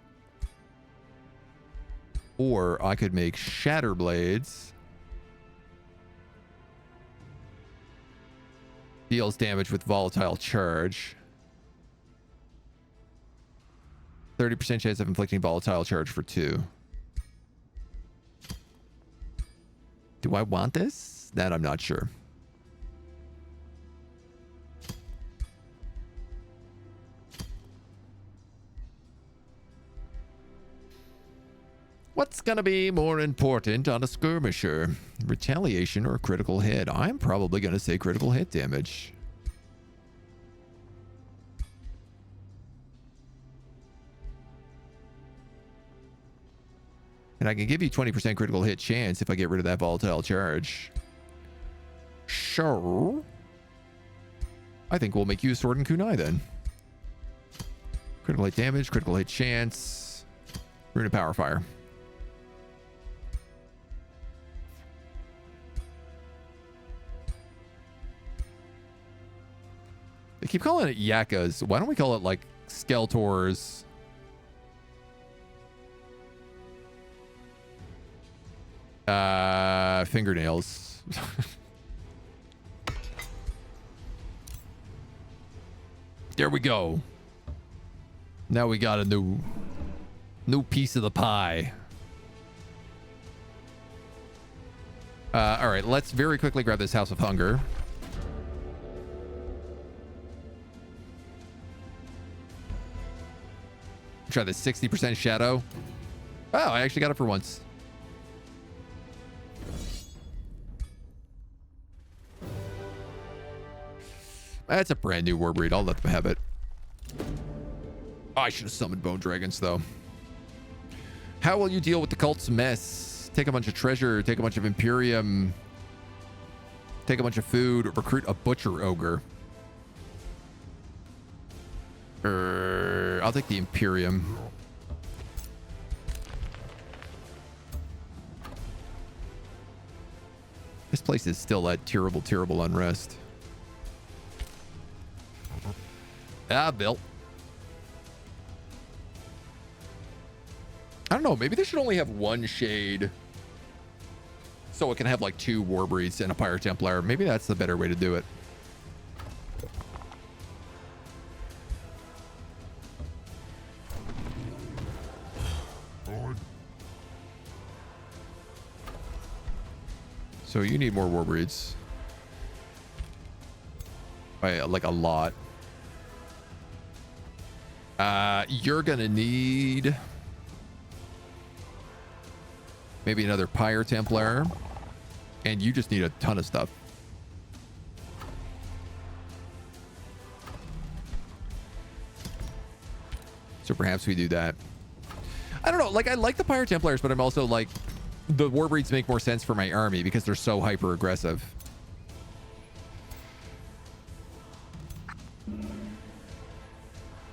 Or I could make shatter blades. Deals damage with volatile charge. 30% chance of inflicting volatile charge for 2. Do I want this? That I'm not sure. What's gonna be more important on a skirmisher? Retaliation or critical hit? I'm probably gonna say critical hit damage. And I can give you 20% critical hit chance if I get rid of that volatile charge. Sure. I think we'll make you a sword and kunai then. Critical hit damage, critical hit chance, rune of power fire. They keep calling it yakas. Why don't we call it like Skeltors? Fingernails. There we go. Now we got a new piece of the pie. All right, let's very quickly grab this House of Hunger. Try the 60% shadow. Oh, I actually got it for once. That's a brand new war breed. I'll let them have it. Oh, I should have summoned bone dragons, though. How will you deal with the cult's mess? Take a bunch of treasure, take a bunch of Imperium, take a bunch of food, recruit a butcher ogre. I'll take the Imperium. This place is still at terrible, terrible unrest. Ah, Bill. I don't know. Maybe they should only have one shade, so it can have like 2 war breeds and a Pyre Templar. Maybe that's the better way to do it. So you need more war breeds. By like a lot. You're gonna need maybe another Pyre Templar, and you just need a ton of stuff. So perhaps we do that. I don't know, like I like the Pyre Templars, but I'm also like, the war breeds make more sense for my army because they're so hyper aggressive.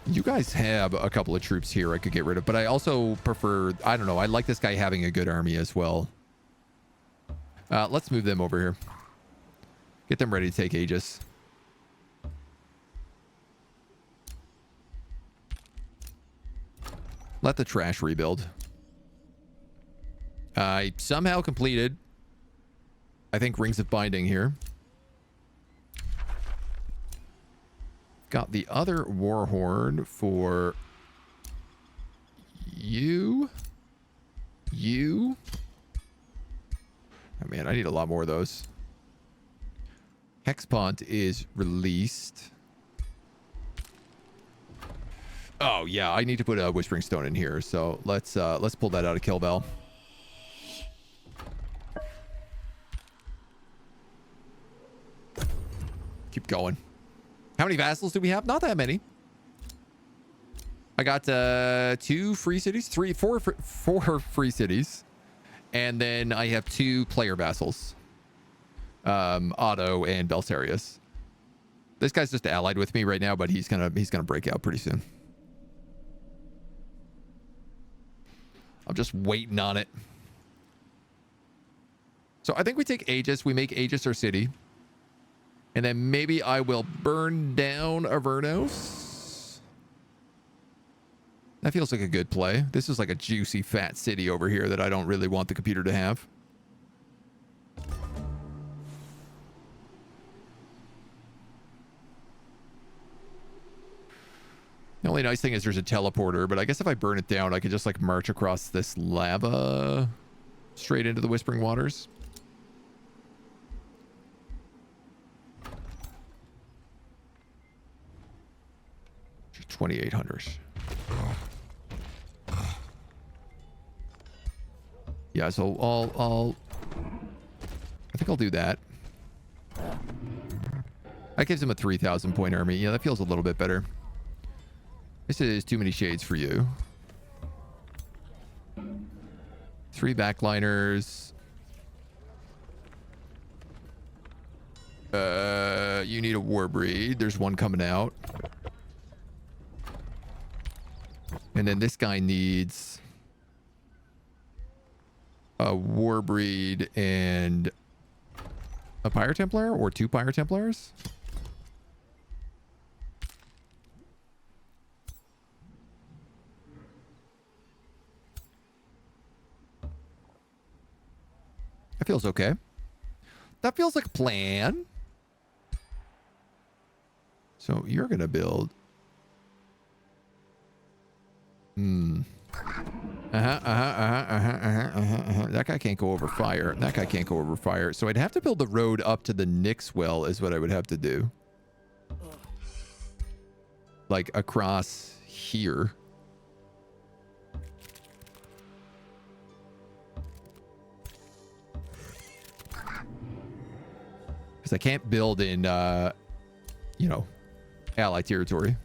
You guys have a couple of troops here I could get rid of, but I also prefer, I don't know, I like this guy having a good army as well. Let's move them over here. Get them ready to take Aegis. Let the trash rebuild. I somehow completed, I think, Rings of Binding here. Got the other Warhorn for you. You. Oh man, I need a lot more of those. Hexpont is released. Oh yeah, I need to put a Whispering Stone in here. So let's pull that out of Kill Bell. Keep going. How many vassals do we have? Not that many. I got 2 free cities, 4 free cities, and then I have 2 player vassals, Otto and Belisarius. This guy's just allied with me right now, but he's gonna break out pretty soon. I'm just waiting on it. So I think we take Aegis. We make Aegis our city. And then maybe I will burn down Avernos. That feels like a good play. This is like a juicy, fat city over here that I don't really want the computer to have. The only nice thing is there's a teleporter, but I guess if I burn it down, I could just like march across this lava straight into the Whispering Waters. Just 2,800. Yeah, so I think I'll do that. That gives him a 3,000 point army. Yeah, that feels a little bit better. This is too many shades for you. 3 backliners. You need a Warbreed. There's one coming out. And then this guy needs a Warbreed and a Pyre Templar or 2 Pyre Templars. That feels okay. That feels like a plan. So you're going to build. That guy can't go over fire. That guy can't go over fire. So I'd have to build the road up to the Nyx well is what I would have to do. Like across here. Because I can't build in, you know, ally territory.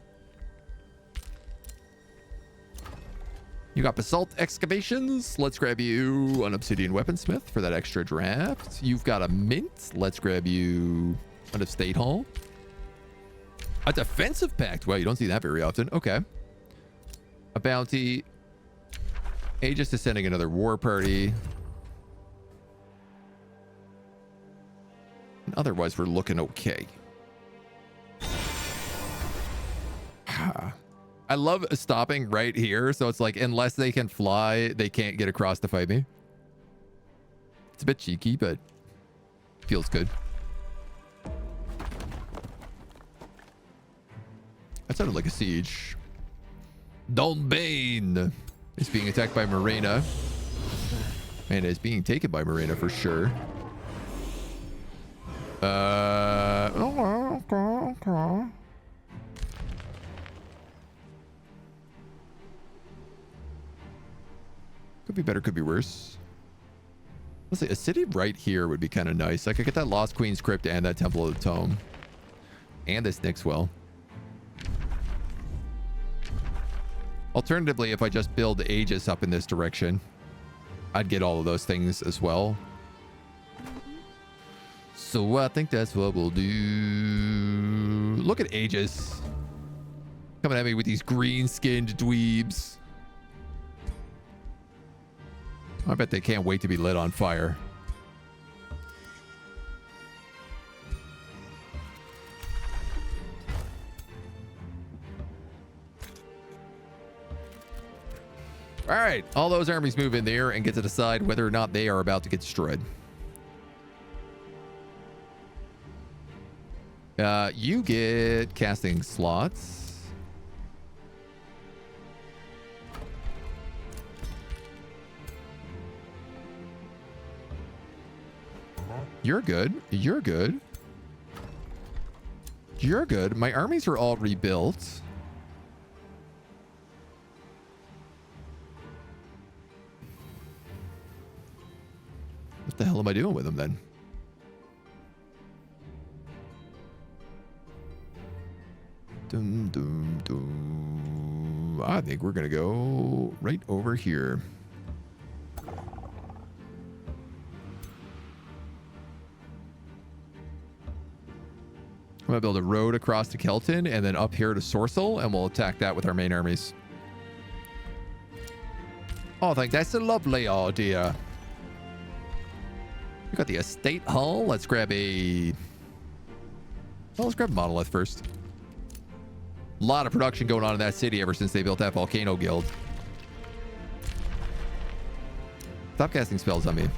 You got basalt excavations. Let's grab you an obsidian weaponsmith for that extra draft. You've got a mint. Let's grab you an estate hall. A defensive pact. Well, you don't see that very often. Okay. A bounty. Aegis is sending another war party. And otherwise, we're looking okay. I love stopping right here. So it's like, unless they can fly, they can't get across to fight me. It's a bit cheeky, but feels good. That sounded like a siege. Dolbane is being attacked by Morena. And is being taken by Morena for sure. Okay. Could be better, could be worse. Let's see, a city right here would be kind of nice. I could get that Lost Queen's Crypt and that Temple of the Tome. And this Nyx well. Alternatively, if I just build Aegis up in this direction, I'd get all of those things as well. So I think that's what we'll do. Look at Aegis. Coming at me with these green-skinned dweebs. I bet they can't wait to be lit on fire. All right, all those armies move in there and get to decide whether or not they are about to get destroyed. You get casting slots. You're good. You're good. You're good. My armies are all rebuilt. What the hell am I doing with them then? Dum, dum, dum. I think we're going to go right over here. I'm going to build a road across to Kelton and then up here to Sorcel, and we'll attack that with our main armies. Oh, I think that's a lovely idea. We got the estate hall. Let's grab a... Well, let's grab a monolith first. A lot of production going on in that city ever since they built that volcano guild. Stop casting spells on me.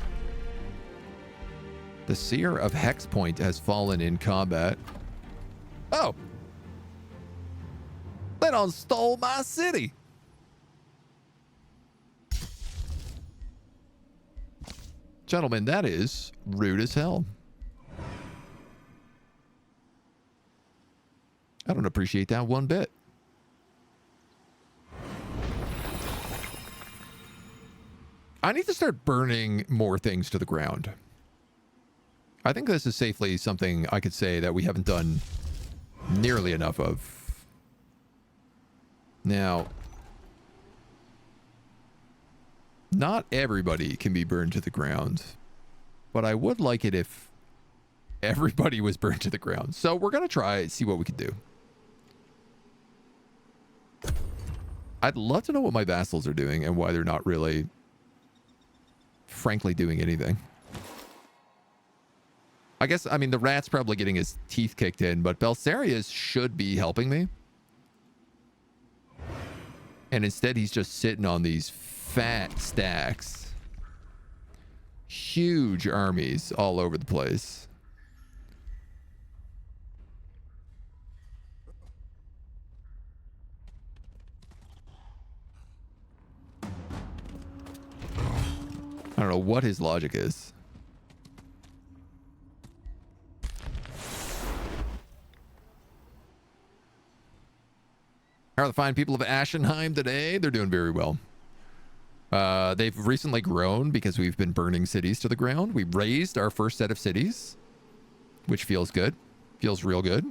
The Seer of Hex Point has fallen in combat. Oh. They done stole my city. Gentlemen, that is rude as hell. I don't appreciate that one bit. I need to start burning more things to the ground. I think this is safely something I could say that we haven't done nearly enough of. Now, not everybody can be burned to the ground, but I would like it if everybody was burned to the ground. So we're going to try, see what we can do. I'd love to know what my vassals are doing and why they're not really, frankly, doing anything. I guess, I mean, the rat's probably getting his teeth kicked in, but Belsarius should be helping me. And instead, he's just sitting on these fat stacks. Huge armies all over the place. I don't know what his logic is. How are the fine people of Ashenheim today? They're doing very well. They've recently grown because we've been burning cities to the ground. We raised our first set of cities, which feels good. Feels real good.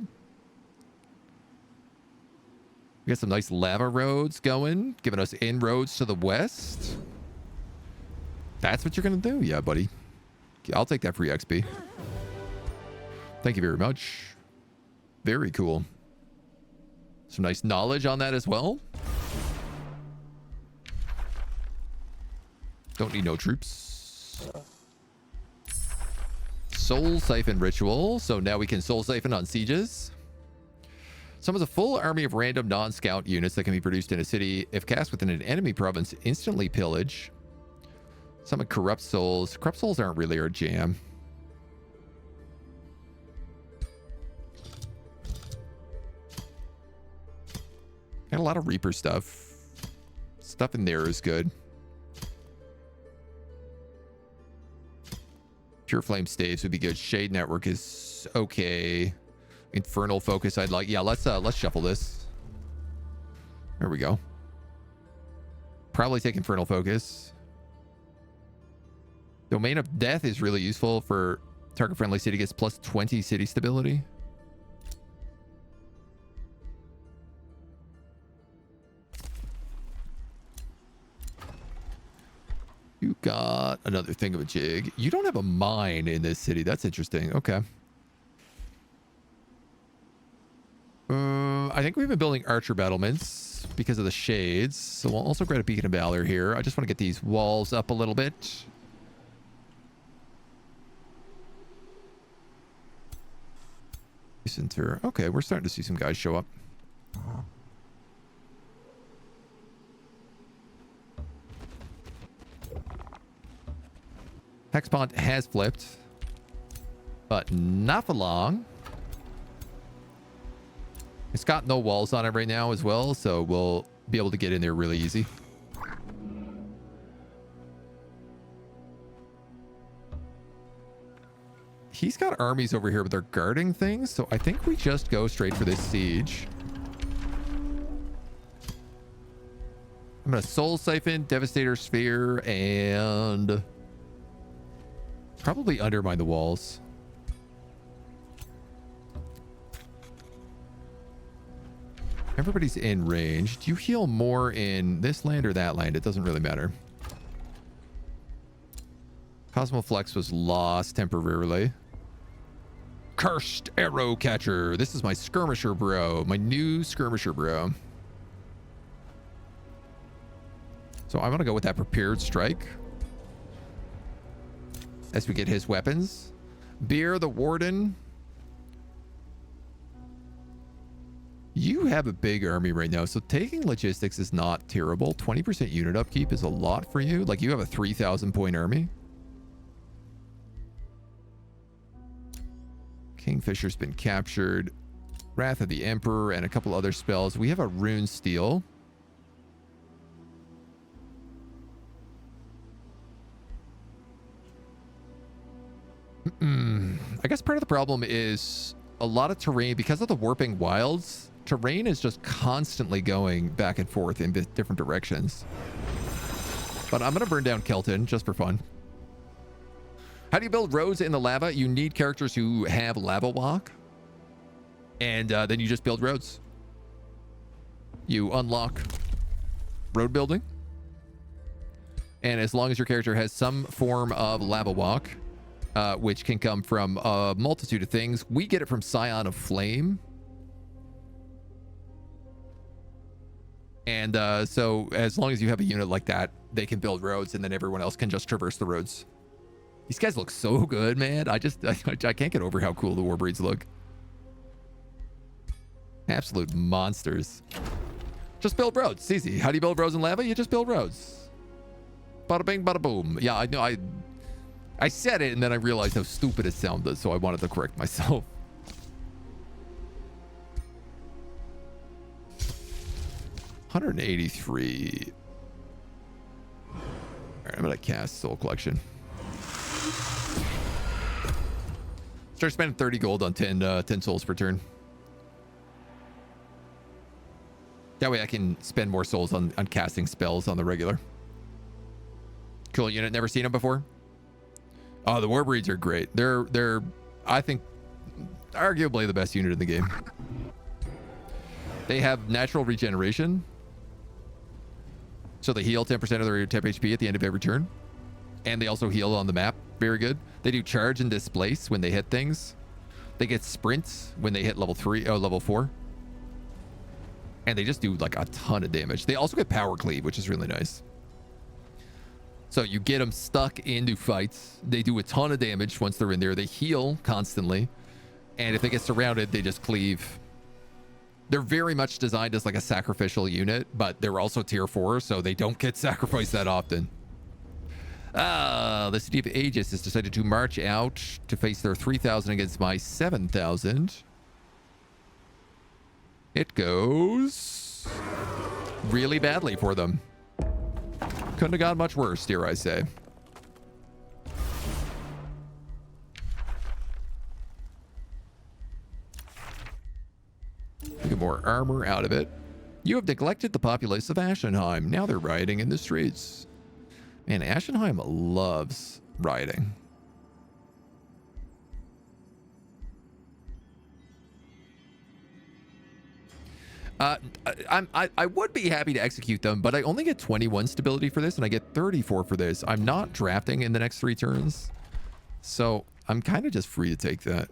We got some nice lava roads going, giving us inroads to the west. That's what you're going to do? Yeah, buddy. I'll take that free XP. Thank you very much. Very cool. Some nice knowledge on that as well. Don't need no troops. Soul Siphon Ritual. So now we can Soul Siphon on sieges. Summons a full army of random non-scout units that can be produced in a city. If cast within an enemy province, instantly pillage. Summon Corrupt Souls. Corrupt Souls aren't really our jam. Got a lot of Reaper stuff. Stuff in there is good. Pure Flame Staves would be good. Shade Network is okay. Infernal Focus I'd like. Yeah, let's shuffle this. There we go. Probably take Infernal Focus. Domain of Death is really useful for target friendly city. Gets plus 20 city stability. You got another thing of a jig. You don't have a mine in this city. That's interesting. Okay. I think we've been building archer battlements because of the shades. So we'll also grab a beacon of valor here. I just want to get these walls up a little bit. Center. Okay, we're starting to see some guys show up. next pond has flipped, but not for long. It's got no walls on it right now as well, so we'll be able to get in there really easy. He's got armies over here, but they're guarding things, so I think we just go straight for this siege. I'm going to Soul Siphon, Devastator Sphere, and probably undermine the walls. Everybody's in range. Do you heal more in this land or that land? It doesn't really matter. Cosmoflex was lost temporarily. Cursed Arrow Catcher. This is my skirmisher bro. My new skirmisher bro. So I'm going to go with that Prepared Strike. As we get his weapons. Beer the Warden. You have a big army right now, so taking logistics is not terrible. 20% unit upkeep is a lot for you. Like, you have a 3,000 point army. Kingfisher's been captured. Wrath of the Emperor and a couple other spells. We have a Rune Steel. I guess part of the problem is a lot of terrain, because of the Warping Wilds, terrain is just constantly going back and forth in different directions. But I'm going to burn down Kelton just for fun. How do you build roads in the lava? You need characters who have lava walk. And then you just build roads. You unlock road building. And as long as your character has some form of lava walk, which can come from a multitude of things. We get it from Scion of Flame. And so as long as you have a unit like that, they can build roads, and then everyone else can just traverse the roads. These guys look so good, man. I can't get over how cool the Warbreeds look. Absolute monsters. Just build roads. It's easy. How do you build roads in lava? You just build roads. Bada bing, bada boom. Yeah, I know. I said it, and then I realized how stupid it sounded, so I wanted to correct myself. $183. All right, I'm gonna cast Soul Collection. Start spending 30 gold on 10 souls per turn. That way I can spend more souls on casting spells on the regular. Cool unit. Never seen them before. Oh, the Warbreeds are great. They're I think arguably the best unit in the game. They have natural regeneration. So they heal 10% of their temp HP at the end of every turn. And they also heal on the map. Very good. They do charge and displace when they hit things. They get sprints when they hit level 3 or level 4. And they just do like a ton of damage. They also get power cleave, which is really nice. So you get them stuck into fights. They do a ton of damage once they're in there. They heal constantly. And if they get surrounded, they just cleave. They're very much designed as like a sacrificial unit, but they're also tier 4, so they don't get sacrificed that often. The City of Aegis has decided to march out to face their 3,000 against my 7,000. It goes really badly for them. Couldn't have gone much worse, dare I say. Get more armor out of it. You have neglected the populace of Ashenheim. Now they're rioting in the streets. Man, Ashenheim loves rioting. I would be happy to execute them, but I only get 21 stability for this, and I get 34 for this. I'm not drafting in the next 3 turns, so I'm kind of just free to take that.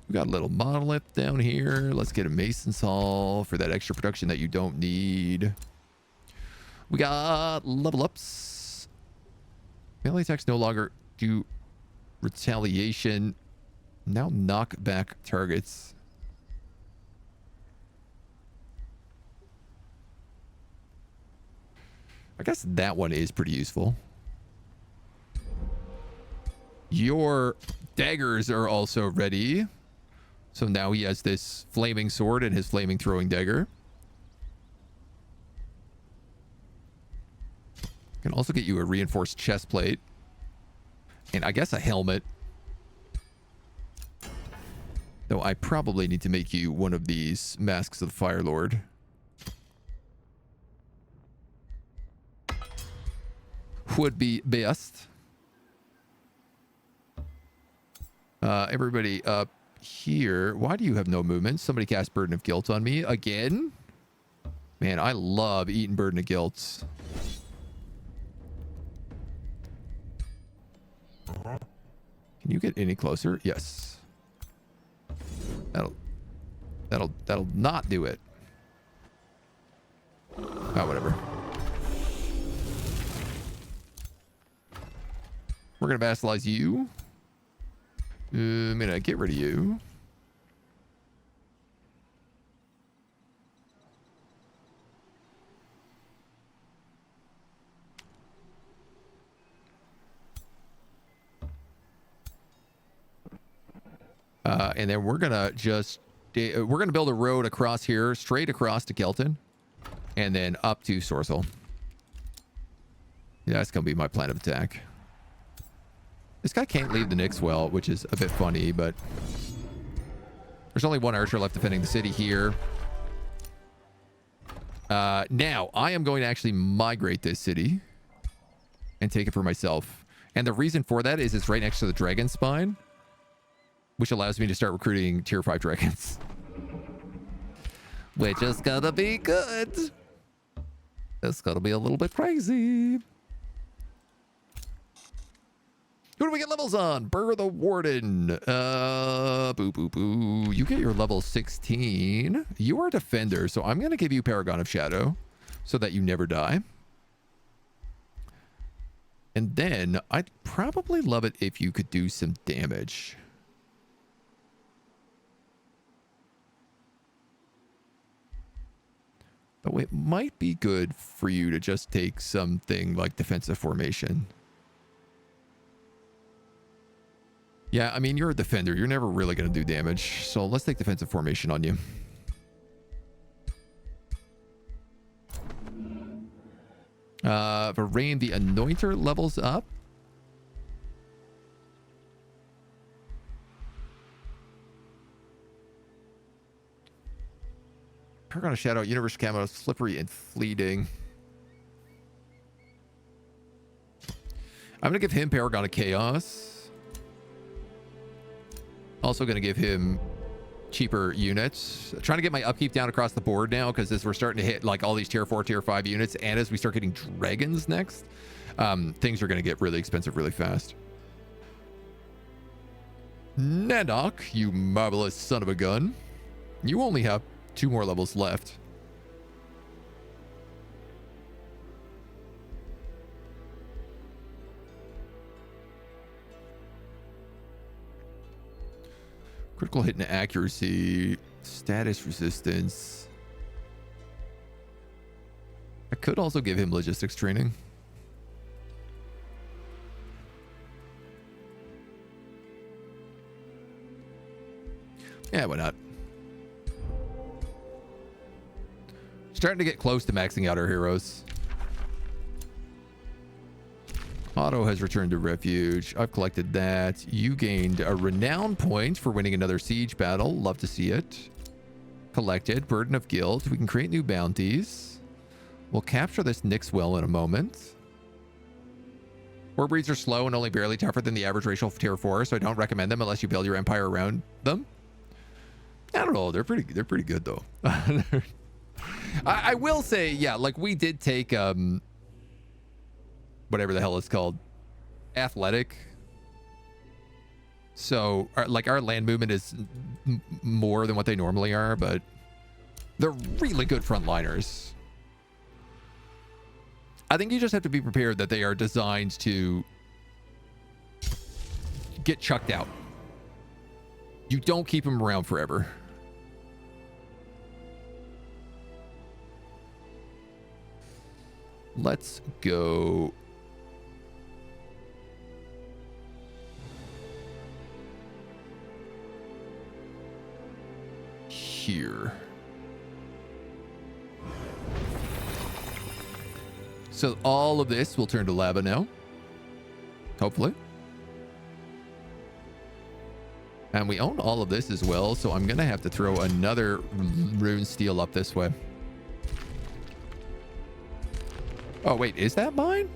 We got a little monolith down here. Let's get a Mason's Hall for that extra production that you don't need. We got level ups. Melee attacks no longer do retaliation. Now knock back targets. I guess that one is pretty useful. Your daggers are also ready. So now he has this flaming sword and his flaming throwing dagger. Can also get you a reinforced chest plate. And I guess a helmet. Though I probably need to make you one of these Masks of the Fire Lord. Would be best. Everybody up here. Why do you have no movement? Somebody cast Burden of Guilt on me again. Man, I love eating Burden of Guilt. Can you get any closer? Yes. That'll not do it. Oh, whatever. We're gonna vassalize you. I'm gonna get rid of you. And then we're gonna build a road across here, straight across to Kelton, and then up to Sorcel. Yeah, that's gonna be my plan of attack. This guy can't leave the Nyx well, which is a bit funny, but there's only one archer left defending the city here. Now, I am going to actually migrate this city and take it for myself. And the reason for that is it's right next to the Dragon Spine, which allows me to start recruiting tier 5 dragons. Which is gonna be good. It's gonna be a little bit crazy. Who do we get levels on? Burr the Warden. Boo, boo, boo. You get your level 16. You are a defender, so I'm going to give you Paragon of Shadow so that you never die. And then I'd probably love it if you could do some damage. Though it might be good for you to just take something like defensive formation. Yeah, I mean, you're a defender. You're never really going to do damage. So let's take defensive formation on you. For Rain, the Anointer levels up. Paragon of Shadow, Universe Camo, Slippery and Fleeting. I'm going to give him Paragon of Chaos. Also going to give him cheaper units. Trying to get my upkeep down across the board now, because as we're starting to hit like all these tier 4, tier 5 units, and as we start getting dragons next, things are going to get really expensive really fast. Nadok, you marvelous son of a gun. You only have 2 more levels left. Critical hit and accuracy, status resistance. I could also give him logistics training. Yeah, why not? Starting to get close to maxing out our heroes. Otto has returned to refuge. I've collected that. You gained a renown point for winning another siege battle. Love to see it. Collected. Burden of Guilt. We can create new bounties. We'll capture this Nyx well in a moment. War breeds are slow and only barely tougher than the average racial of tier 4, so I don't recommend them unless you build your empire around them. I don't know. They're pretty good though. I will say, yeah, like we did take whatever the hell it's called, athletic. So our land movement is more than what they normally are, but they're really good frontliners. I think you just have to be prepared that they are designed to get chucked out. You don't keep them around forever. Let's go. Here. So all of this will turn to lava now. Hopefully. And we own all of this as well, so I'm going to have to throw another rune steel up this way. Oh, wait, is that mine?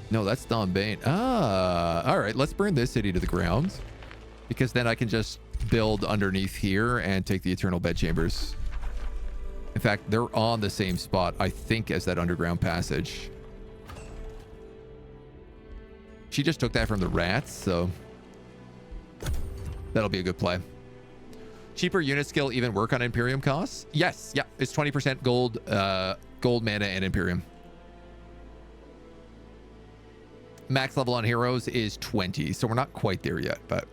No, that's Don Bane. Ah, all right, let's burn this city to the ground, because then I can just build underneath here and take the Eternal Bedchambers. In fact, they're on the same spot, I think, as that underground passage. She just took that from the rats, so that'll be a good play. Cheaper unit skill even work on Imperium costs? Yes, yeah, it's 20% gold, gold mana and Imperium. Max level on heroes is 20, so we're not quite there yet, but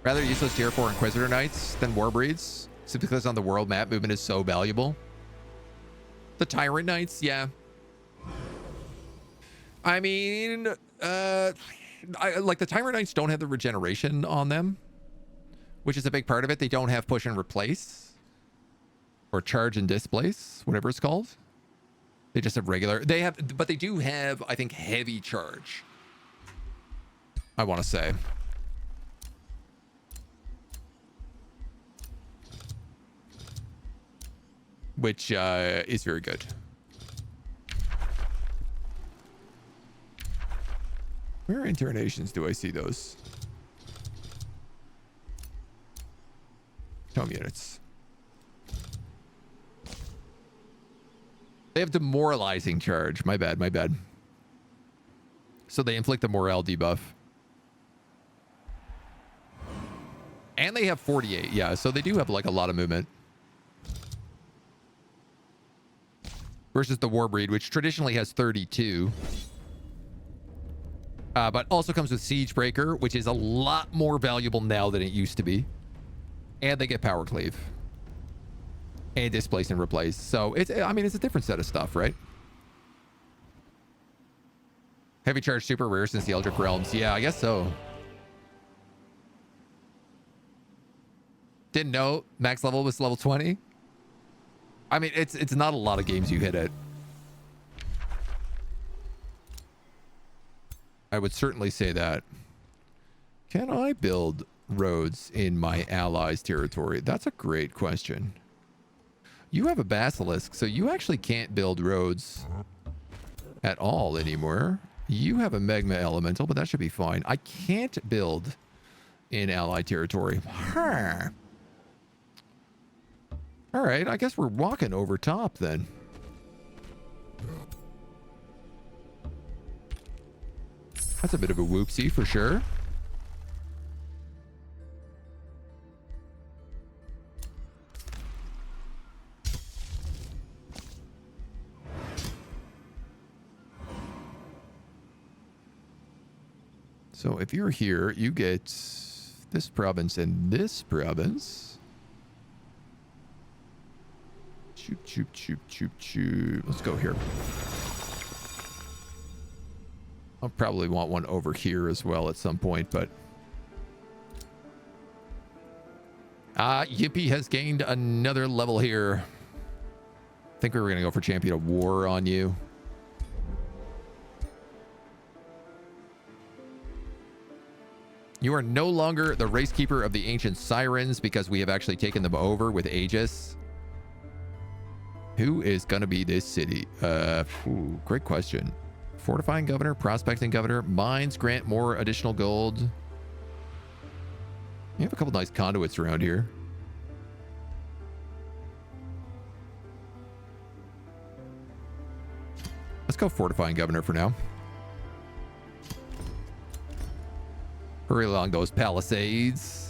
rather useless tier 4 Inquisitor Knights than Warbreeds, simply because on the world map movement is so valuable. The Tyrant Knights, yeah. I mean, like the Tyrant Knights don't have the regeneration on them, which is a big part of it. They don't have push and replace or charge and displace, whatever it's called. They just have regular. They have, but they do have, I think, heavy charge. I want to say. Which is very good. Where in Terminations do I see those? Tome units. They have demoralizing charge. My bad, my bad. So they inflict a morale debuff. And they have 48. Yeah, so they do have like a lot of movement. Versus the Warbreed, which traditionally has 32. But also comes with Siegebreaker, which is a lot more valuable now than it used to be. And they get Power Cleave. And Displace and Replace. So, it's, I mean, it's a different set of stuff, right? Heavy Charge super rare since the Eldritch Realms. Yeah, I guess so. Didn't know max level was level 20. I mean, it's not a lot of games you hit it. I would certainly say that. Can I build roads in my allies' territory? That's a great question. You have a basilisk, so you actually can't build roads at all anymore. You have a magma elemental, but that should be fine. I can't build in ally territory. Huh. All right, I guess we're walking over top then. That's a bit of a whoopsie for sure. So if you're here, you get this province and this province. Choop, choop, choop, choop, choop. Let's go here. I'll probably want one over here as well at some point, but... Yippee has gained another level here. I think we were going to go for Champion of War on you. You are no longer the Racekeeper of the Ancient Sirens because we have actually taken them over with Aegis. Who is going to be this city? Great question. Fortifying Governor, Prospecting Governor, Mines grant more additional gold. You have a couple nice conduits around here. Let's go Fortifying Governor for now. Hurry along those palisades.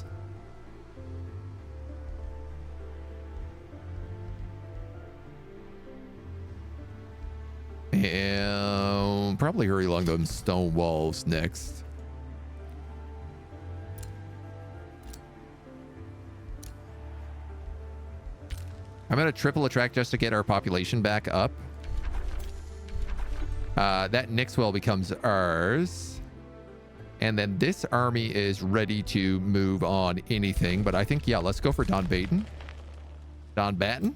And probably hurry along those stone walls next. How I'm going to triple attract just to get our population back up. That Nixwell becomes ours. And then this army is ready to move on anything. But I think, yeah, let's go for Don Batten. Don Batten.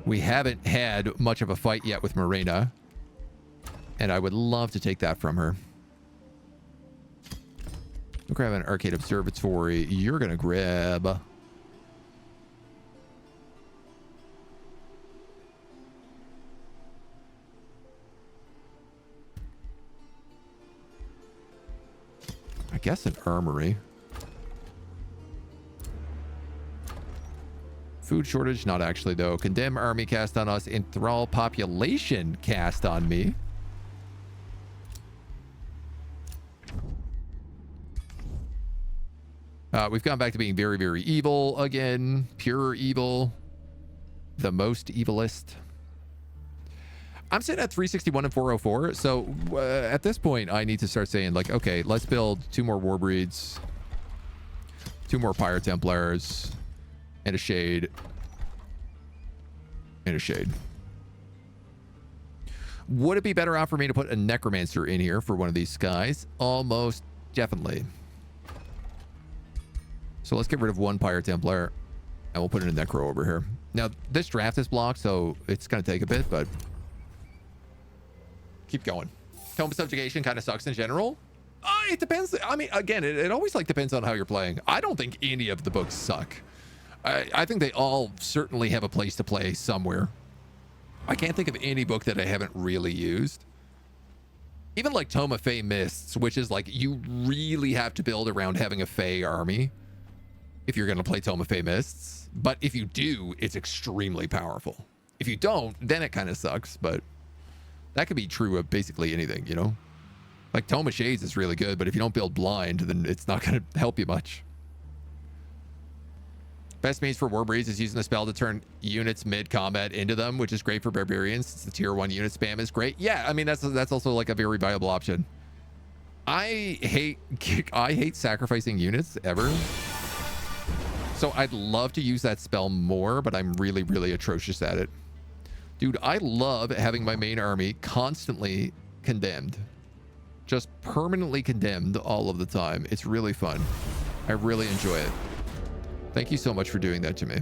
We haven't had much of a fight yet with Marina. And I would love to take that from her. We'll grab an arcade observatory. You're going to grab... I guess an armory. Food shortage, not actually though. Condemn army cast on us. Enthrall population cast on me. We've gone back to being very, very evil again. Pure evil. The most evilest. I'm sitting at 361 and 404. So at this point, I need to start saying like, okay, let's build 2 more war breeds, 2 more Pyre Templars, and a shade. And a shade. Would it be better off for me to put a necromancer in here for one of these guys? Almost definitely. So let's get rid of 1 Pyre Templar and we'll put in a necro over here. Now this draft is blocked, so it's going to take a bit, but keep going. Tome Subjugation kind of sucks in general. It depends. I mean, again, it always like depends on how you're playing. I don't think any of the books suck. I think they all certainly have a place to play somewhere. I can't think of any book that I haven't really used. Even like Tome of Fey Mists, which is like you really have to build around having a Fey army if you're going to play Tome of Fey Mists. But if you do, it's extremely powerful. If you don't, then it kind of sucks, but that could be true of basically anything, you know? Like Tome of Shades is really good, but if you don't build blind, then it's not going to help you much. Best means for war breeds is using the spell to turn units mid-combat into them, which is great for barbarians since the tier 1 unit spam is great. Yeah, I mean, that's also like a very viable option. I hate sacrificing units ever. So I'd love to use that spell more, but I'm really, really atrocious at it. Dude, I love having my main army constantly condemned. Just permanently condemned all of the time. It's really fun. I really enjoy it. Thank you so much for doing that to me.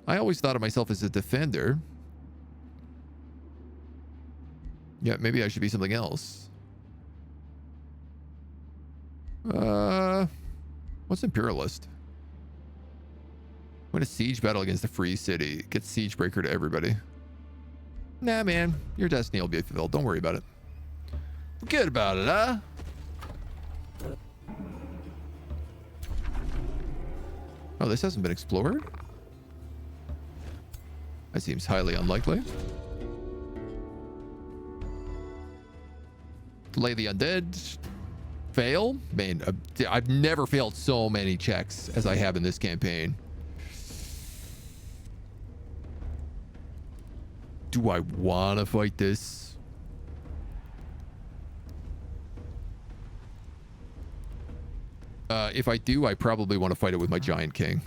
I always thought of myself as a defender. Yeah, maybe I should be something else. What's Imperialist? Win a siege battle against a free city. Get Siegebreaker to everybody. Nah, man. Your destiny will be fulfilled. Don't worry about it. Forget about it, huh? Oh, this hasn't been explored? That seems highly unlikely. Delay the undead. Fail? Man, I've never failed so many checks as I have in this campaign. Do I want to fight this? If I do, I probably want to fight it with my Giant King.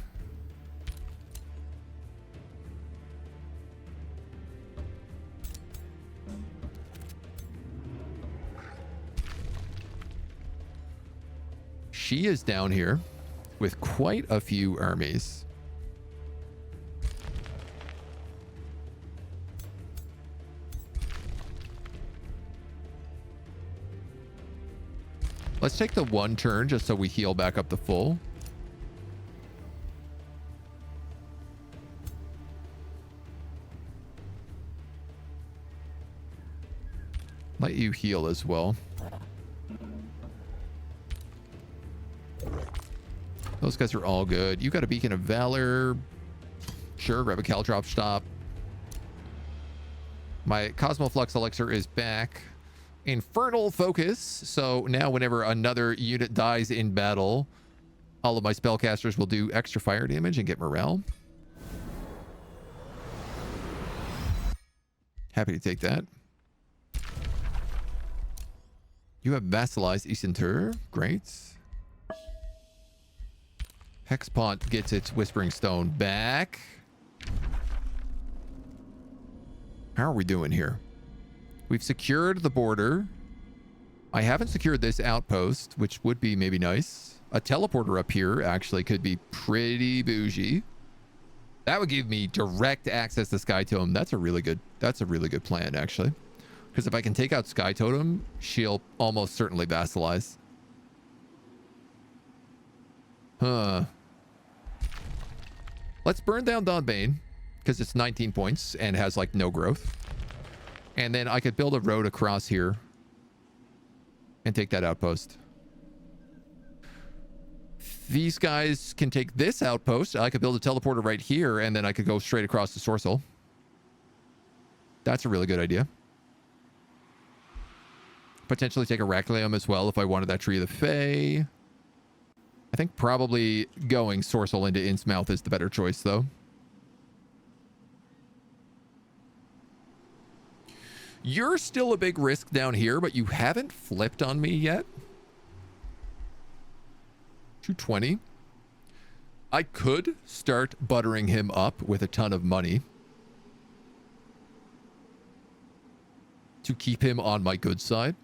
She is down here with quite a few armies. Let's take the 1 turn just so we heal back up to full. Let you heal as well. Those guys are all good. You got a Beacon of Valor. Sure, grab a Caltrop stop. My Cosmoflux Elixir is back. Infernal Focus. So now whenever another unit dies in battle, all of my spellcasters will do extra fire damage and get morale. Happy to take that. You have vassalized Eastern Tur. Great. Hexpont gets its Whispering Stone back. How are we doing here? We've secured the border. I haven't secured this outpost, which would be maybe nice. A teleporter up here actually could be pretty bougie. That would give me direct access to Sky Totem. That's a really good plan, actually. Because if I can take out Sky Totem, she'll almost certainly vassalize. Huh. Let's burn down Dawnbane, because it's 19 points and has like no growth. And then I could build a road across here and take that outpost. These guys can take this outpost. I could build a teleporter right here, and then I could go straight across to Sorcel. That's a really good idea. Potentially take a Rakleum as well if I wanted that Tree of the Fae. I think probably going Sorcel into Innsmouth is the better choice, though. You're still a big risk down here, but you haven't flipped on me yet. 220. I could start buttering him up with a ton of money to keep him on my good side.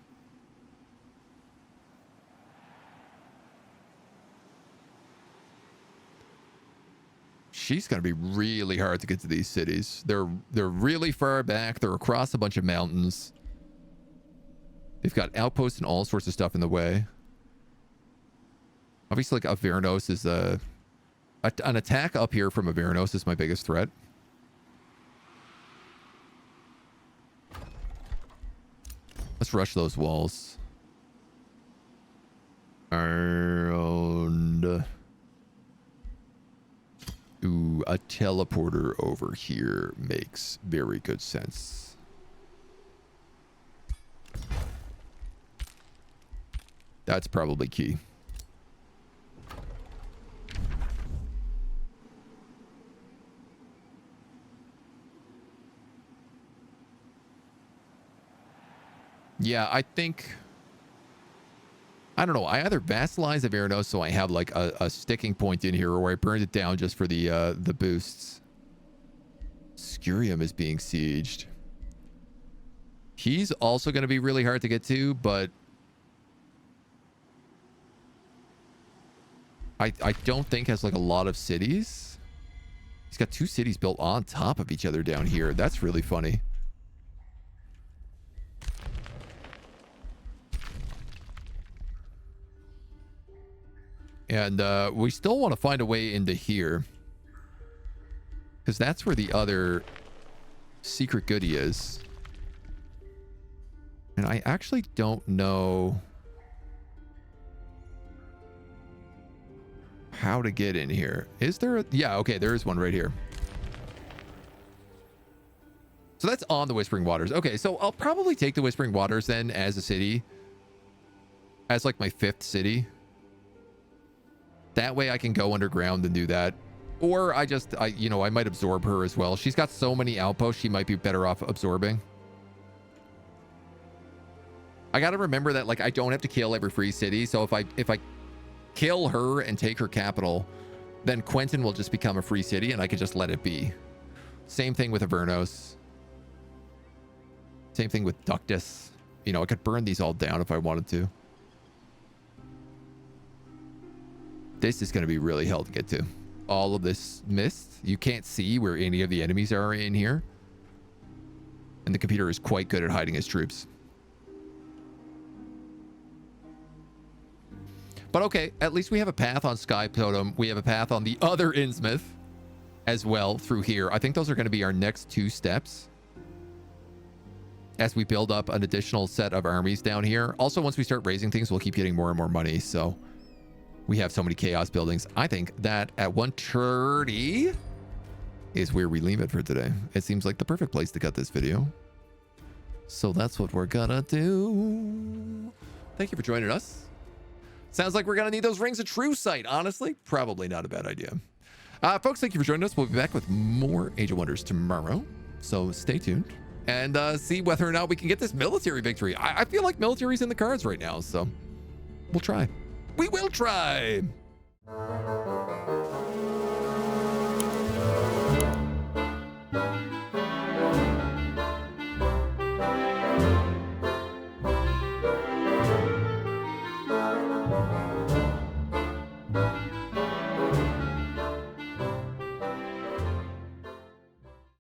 She's going to be really hard to get to these cities. They're really far back. They're across a bunch of mountains. They've got outposts and all sorts of stuff in the way. Obviously, like Avernus is an attack up here from Avernus is my biggest threat. Let's rush those walls. And ooh, a teleporter over here makes very good sense. That's probably key. Yeah, I think... I don't know. I either vassalize Avernus so I have like a sticking point in here, or I burned it down just for the boosts. Scurium is being sieged. He's also going to be really hard to get to, but... I don't think has like a lot of cities. He's got 2 cities built on top of each other down here. That's really funny. And we still want to find a way into here, because that's where the other secret goodie is. And I actually don't know how to get in here. Is there a... Yeah, okay, there is one right here. So that's on the Whispering Waters. Okay, so I'll probably take the Whispering Waters then as a city. As like my 5th city. That way I can go underground and do that. Or I might absorb her as well. She's got so many outposts, she might be better off absorbing. I got to remember that, like, I don't have to kill every free city. So if I kill her and take her capital, then Quentin will just become a free city and I can just let it be. Same thing with Avernus. Same thing with Ductus. You know, I could burn these all down if I wanted to. This is going to be really hell to get to. All of this mist. You can't see where any of the enemies are in here. And the computer is quite good at hiding his troops. But okay, at least we have a path on Sky Totem. We have a path on the other Innsmouth as well through here. I think those are going to be our next 2 steps as we build up an additional set of armies down here. Also, once we start raising things, we'll keep getting more and more money. So we have so many chaos buildings. I think that at 130 is where we leave it for today. It seems like the perfect place to cut this video. So that's what we're gonna do. Thank you for joining us. Sounds like we're gonna need those Rings of True Sight. Honestly, probably not a bad idea. Folks, thank you for joining us. We'll be back with more Age of Wonders tomorrow. So stay tuned. and see whether or not we can get this military victory. I feel like military's in the cards right now, so we'll try. We will try.